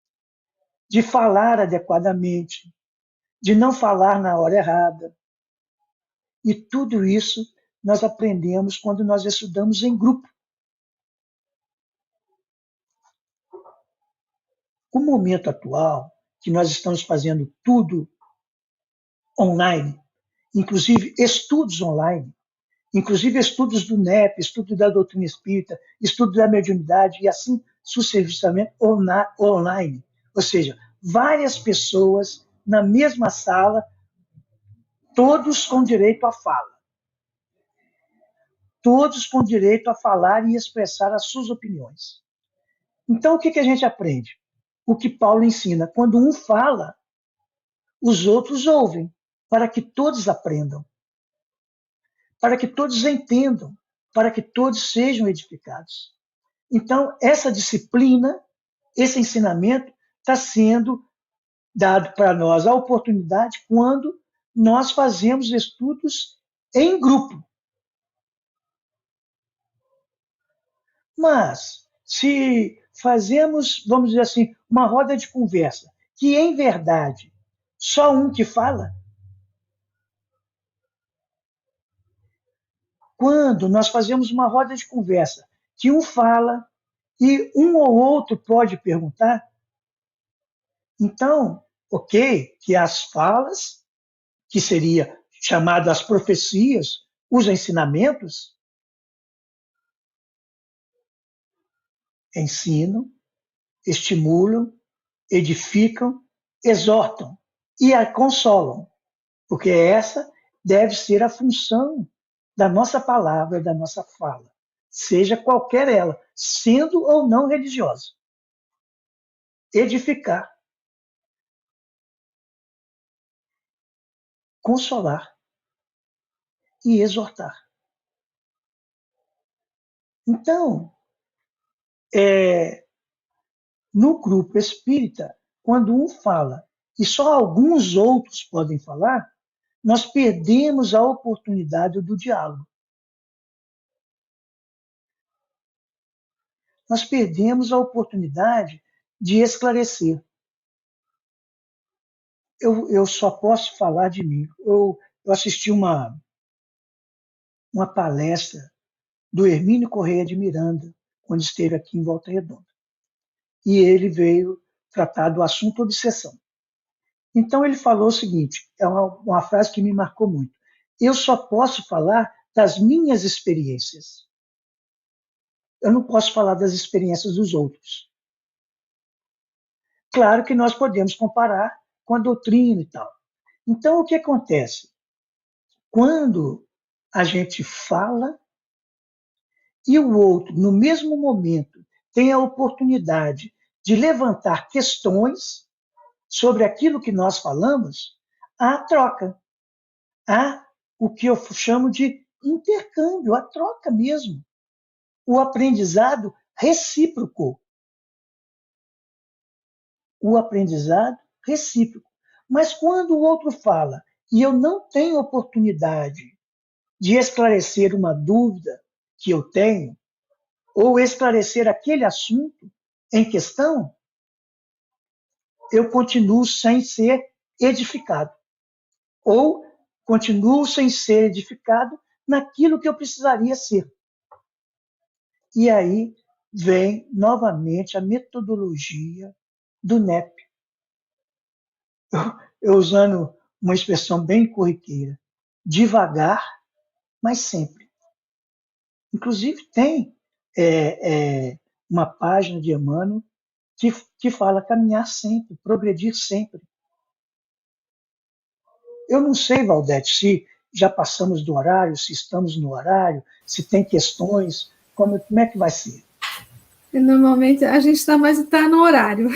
de falar adequadamente, de não falar na hora errada. E tudo isso nós aprendemos quando nós estudamos em grupo. O momento atual, que nós estamos fazendo tudo online, inclusive estudos online, inclusive estudos do NEP, estudo da doutrina espírita, estudo da mediunidade e assim sucessivamente online. Ou seja, várias pessoas na mesma sala, todos com direito à fala. Todos com direito a falar e expressar as suas opiniões. Então, o que a gente aprende? O que Paulo ensina. Quando um fala, os outros ouvem, para que todos aprendam, para que todos entendam, para que todos sejam edificados. Então, essa disciplina, esse ensinamento, está sendo dado para nós a oportunidade quando nós fazemos estudos em grupo. Mas, se fazemos, vamos dizer assim, uma roda de conversa, que em verdade só um que fala, quando nós fazemos uma roda de conversa que um fala e um ou outro pode perguntar, então, ok, que as falas, que seria chamado as profecias, os ensinamentos, ensinam, estimulam, edificam, exortam e a consolam, porque essa deve ser a função da nossa palavra, da nossa fala, seja qualquer ela, sendo ou não religiosa. Edificar, consolar e exortar. Então, no grupo espírita, quando um fala e só alguns outros podem falar, nós perdemos a oportunidade do diálogo. Nós perdemos a oportunidade de esclarecer. Eu só posso falar de mim. Eu assisti uma palestra do Hermínio Correia de Miranda, quando esteve aqui em Volta Redonda. E ele veio tratar do assunto obsessão. Então ele falou o seguinte, é uma frase que me marcou muito. Eu só posso falar das minhas experiências. Eu não posso falar das experiências dos outros. Claro que nós podemos comparar com a doutrina e tal. Então, o que acontece? Quando a gente fala e o outro, no mesmo momento, tem a oportunidade de levantar questões sobre aquilo que nós falamos, há troca. Há o que eu chamo de intercâmbio, a troca mesmo. O aprendizado recíproco. O aprendizado recíproco. Mas quando o outro fala e eu não tenho oportunidade de esclarecer uma dúvida que eu tenho, ou esclarecer aquele assunto em questão, eu continuo sem ser edificado. Ou continuo sem ser edificado naquilo que eu precisaria ser. E aí vem novamente a metodologia do NEP. Eu usando uma expressão bem corriqueira, devagar, mas sempre. Inclusive, tem uma página de Emmanuel que fala caminhar sempre, progredir sempre. Eu não sei, Valdete, se já passamos do horário, se estamos no horário, se tem questões, como é que vai ser? Normalmente a gente está no horário.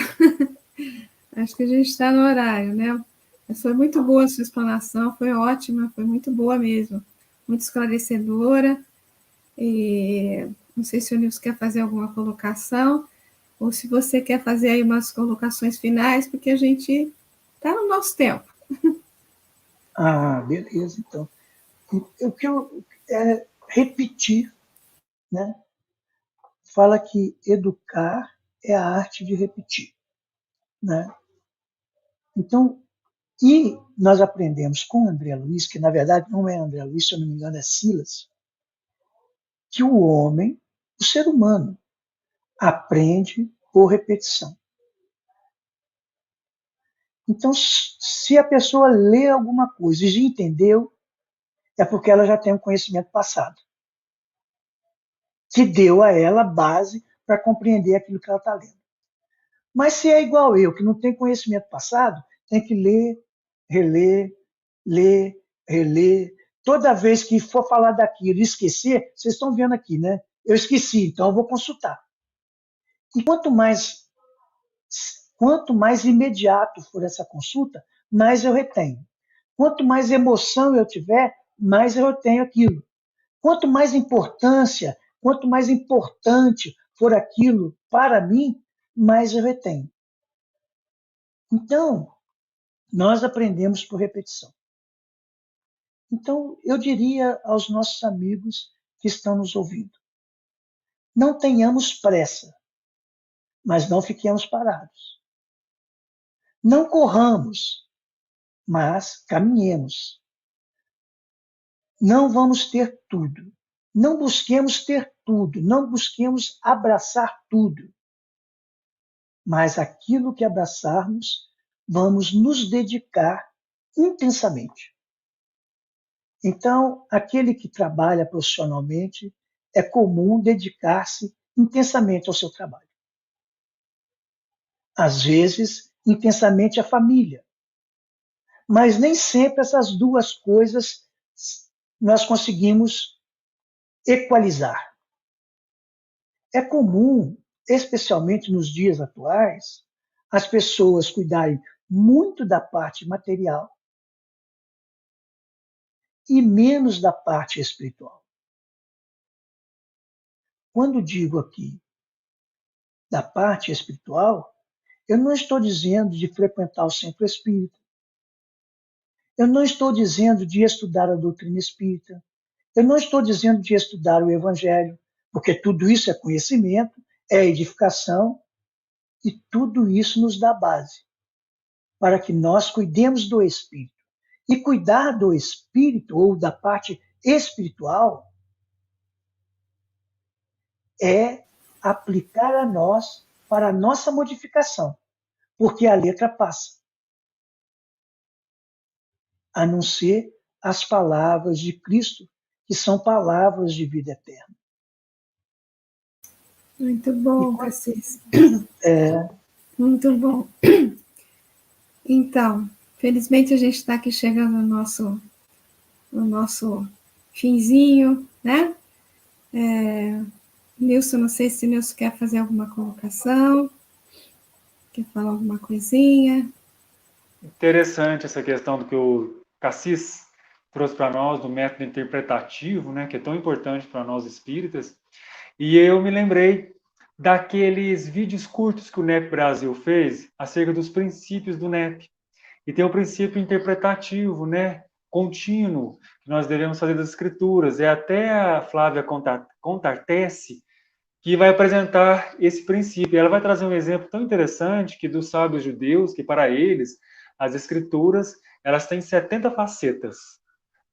Acho que a gente está no horário, né? Mas foi muito boa a sua explanação, foi ótima, foi muito boa mesmo, muito esclarecedora. E não sei se o Nilson quer fazer alguma colocação, ou se você quer fazer aí umas colocações finais, porque a gente está no nosso tempo. Ah, beleza, então. O que eu repetir, né? Fala que educar é a arte de repetir, né? Então, e nós aprendemos com André Luiz, que na verdade não é André Luiz, se eu não me engano é Silas, que o homem, o ser humano, aprende por repetição. Então, se a pessoa lê alguma coisa e já entendeu, é porque ela já tem um conhecimento passado, que deu a ela base para compreender aquilo que ela está lendo. Mas se é igual eu, que não tem conhecimento passado, tem que ler, reler, ler, reler. Toda vez que for falar daquilo e esquecer, vocês estão vendo aqui, né? Eu esqueci, então eu vou consultar. E quanto mais imediato for essa consulta, mais eu retenho. Quanto mais emoção eu tiver, mais eu retenho aquilo. Quanto mais importância, quanto mais importante for aquilo para mim, mais eu retenho. Então, nós aprendemos por repetição. Então, eu diria aos nossos amigos que estão nos ouvindo, não tenhamos pressa, mas não fiquemos parados. Não corramos, mas caminhemos. Não vamos ter tudo. Não busquemos ter tudo. Não busquemos abraçar tudo. Mas aquilo que abraçarmos, vamos nos dedicar intensamente. Então, aquele que trabalha profissionalmente, é comum dedicar-se intensamente ao seu trabalho. Às vezes, intensamente à família. Mas nem sempre essas duas coisas nós conseguimos equalizar. É comum, especialmente nos dias atuais, as pessoas cuidarem muito da parte material e menos da parte espiritual. Quando digo aqui da parte espiritual, eu não estou dizendo de frequentar o centro espírita. Eu não estou dizendo de estudar a doutrina espírita. Eu não estou dizendo de estudar o evangelho, porque tudo isso é conhecimento, é edificação, e tudo isso nos dá base para que nós cuidemos do espírito. E cuidar do espírito ou da parte espiritual é aplicar a nós para a nossa modificação, porque a letra passa, a não ser as palavras de Cristo, que são palavras de vida eterna. Muito bom, Cassis. É, Muito bom. Então, felizmente a gente está aqui chegando no nosso finzinho, né? Nilson, não sei se o Nilson quer fazer alguma colocação, quer falar alguma coisinha. Interessante essa questão do que o Cassis trouxe para nós, do método interpretativo, né, que é tão importante para nós espíritas. E eu me lembrei daqueles vídeos curtos que o NEP Brasil fez acerca dos princípios do NEP. E tem o princípio interpretativo, né, contínuo, que nós devemos fazer das escrituras. É até a Flávia Contartese que vai apresentar esse princípio. Ela vai trazer um exemplo tão interessante que dos sábios judeus, que para eles as escrituras elas têm 70 facetas,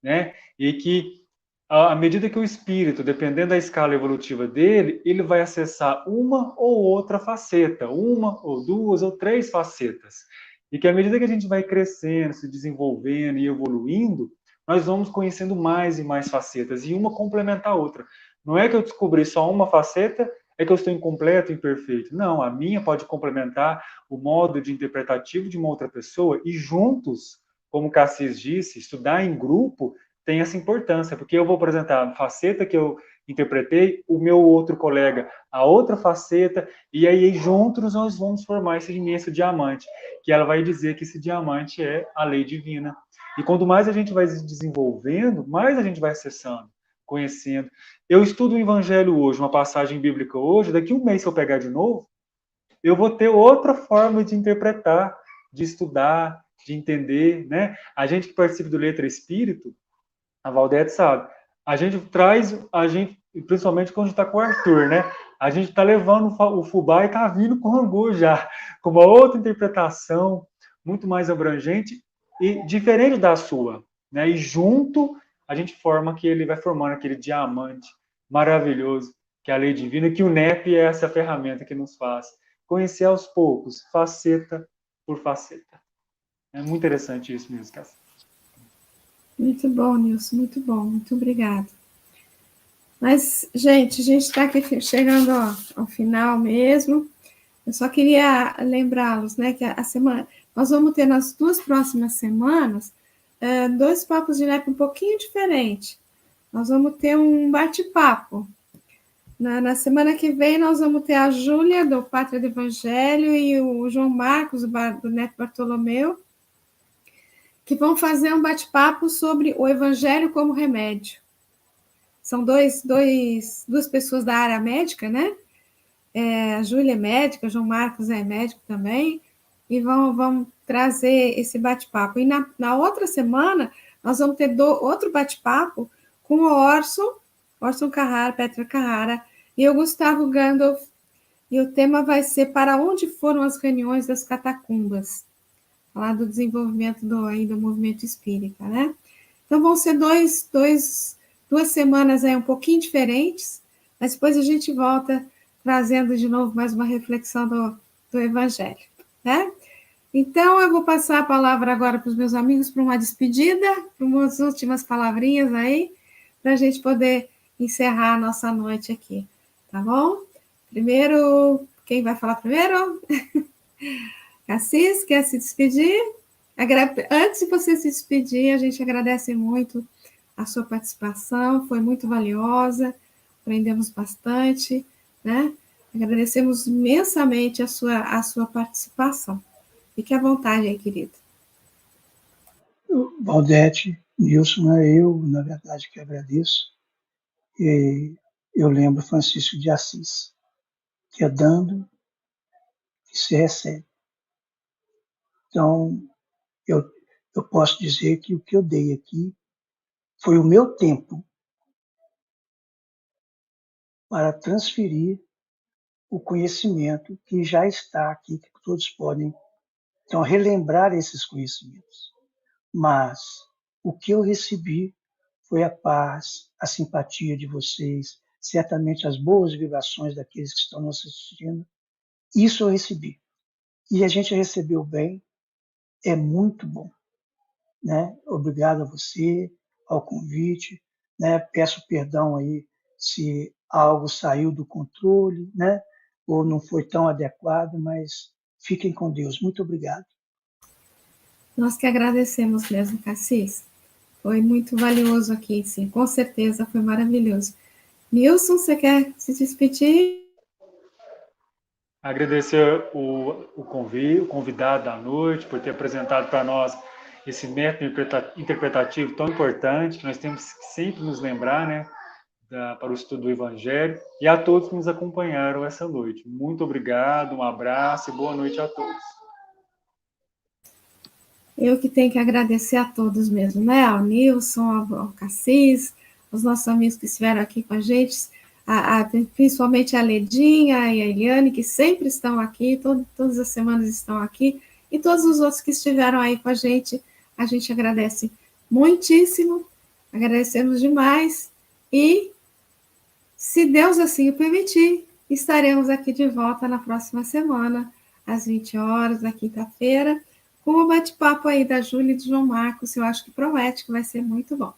né? E que à medida que o espírito, dependendo da escala evolutiva dele, ele vai acessar uma ou outra faceta, uma ou duas ou três facetas. E que à medida que a gente vai crescendo, se desenvolvendo e evoluindo, nós vamos conhecendo mais e mais facetas, e uma complementa a outra. Não é que eu descobri só uma faceta, é que eu estou incompleto, imperfeito. Não, a minha pode complementar o modo de interpretativo de uma outra pessoa, e juntos, como o Cassis disse, estudar em grupo tem essa importância, porque eu vou apresentar a faceta que eu interpretei, o meu outro colega a outra faceta, e aí juntos nós vamos formar esse imenso diamante, que ela vai dizer que esse diamante é a lei divina. E quanto mais a gente vai se desenvolvendo, mais a gente vai acessando, conhecendo. Eu estudo o Evangelho hoje, uma passagem bíblica hoje, daqui um mês, se eu pegar de novo, eu vou ter outra forma de interpretar, de estudar, de entender, né? A gente que participa do Letra Espírito, a Valdete sabe, a gente traz, principalmente quando a gente está com o Arthur, né? A gente está levando o fubá e está vindo com o angu já, com uma outra interpretação, muito mais abrangente e diferente da sua, né? E junto a gente forma que ele vai formando aquele diamante maravilhoso, que é a lei divina, que o NEP é essa ferramenta que nos faz conhecer aos poucos, faceta por faceta. É muito interessante isso mesmo, Cássia. Muito bom, Nilson, muito bom, muito obrigada. Mas, gente, a gente está aqui chegando ao final mesmo. Eu só queria lembrá-los, né, que a semana, nós vamos ter nas 2 próximas semanas 2 papos de NEP um pouquinho diferente. Nós vamos ter um bate-papo. Na semana que vem, nós vamos ter a Júlia, do Pátria do Evangelho, e o João Marcos, do NEP Bartolomeu, que vão fazer um bate-papo sobre o Evangelho como remédio. São duas pessoas da área médica, né? A Júlia é médica, o João Marcos é médico também, e vão trazer esse bate-papo. E na outra semana, nós vamos ter outro bate-papo com o Orson Carrara, Petra Carrara, e o Gustavo Gandalf, e o tema vai ser Para Onde Foram as Reuniões das Catacumbas, falar do desenvolvimento do movimento espírita, né? Então, vão ser 2 semanas aí um pouquinho diferentes, mas depois a gente volta trazendo de novo mais uma reflexão do Evangelho, né? Então, eu vou passar a palavra agora para os meus amigos para uma despedida, para umas últimas palavrinhas aí, para a gente poder encerrar a nossa noite aqui, tá bom? Primeiro, quem vai falar primeiro? Cassis, quer se despedir? Antes de você se despedir, a gente agradece muito a sua participação, foi muito valiosa, aprendemos bastante, né? Agradecemos imensamente a sua participação. Fique à vontade aí, querido. Valdete, Nilson, eu, na verdade, que agradeço. E eu lembro Francisco de Assis, que é dando que se recebe. Então, eu posso dizer que o que eu dei aqui foi o meu tempo para transferir o conhecimento que já está aqui, que todos podem, então, relembrar esses conhecimentos. Mas o que eu recebi foi a paz, a simpatia de vocês, certamente as boas vibrações daqueles que estão nos assistindo. Isso eu recebi. E a gente recebeu bem, é muito bom. Né? Obrigado a você, ao convite. Né? Peço perdão aí se algo saiu do controle, né? Ou não foi tão adequado, mas fiquem com Deus. Muito obrigado. Nós que agradecemos mesmo, Cassis. Foi muito valioso aqui, sim. Com certeza foi maravilhoso. Nilson, você quer se despedir? Agradecer o convidado da noite por ter apresentado para nós esse método interpretativo tão importante que nós temos que sempre nos lembrar, né, para o estudo do Evangelho, e a todos que nos acompanharam essa noite. Muito obrigado, um abraço e boa noite a todos. Eu que tenho que agradecer a todos mesmo, né? Ao Nilson, ao Cassis, aos nossos amigos que estiveram aqui com a gente, principalmente a Ledinha e a Eliane, que sempre estão aqui, todas as semanas estão aqui, e todos os outros que estiveram aí com a gente agradece muitíssimo, agradecemos demais, E, se Deus assim o permitir, estaremos aqui de volta na próxima semana, às 20 horas, na quinta-feira, com o bate-papo aí da Júlia e do João Marcos. Eu acho que promete que vai ser muito bom.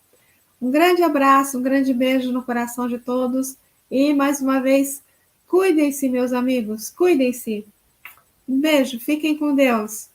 Um grande abraço, um grande beijo no coração de todos. E, mais uma vez, cuidem-se, meus amigos, cuidem-se. Um beijo, fiquem com Deus.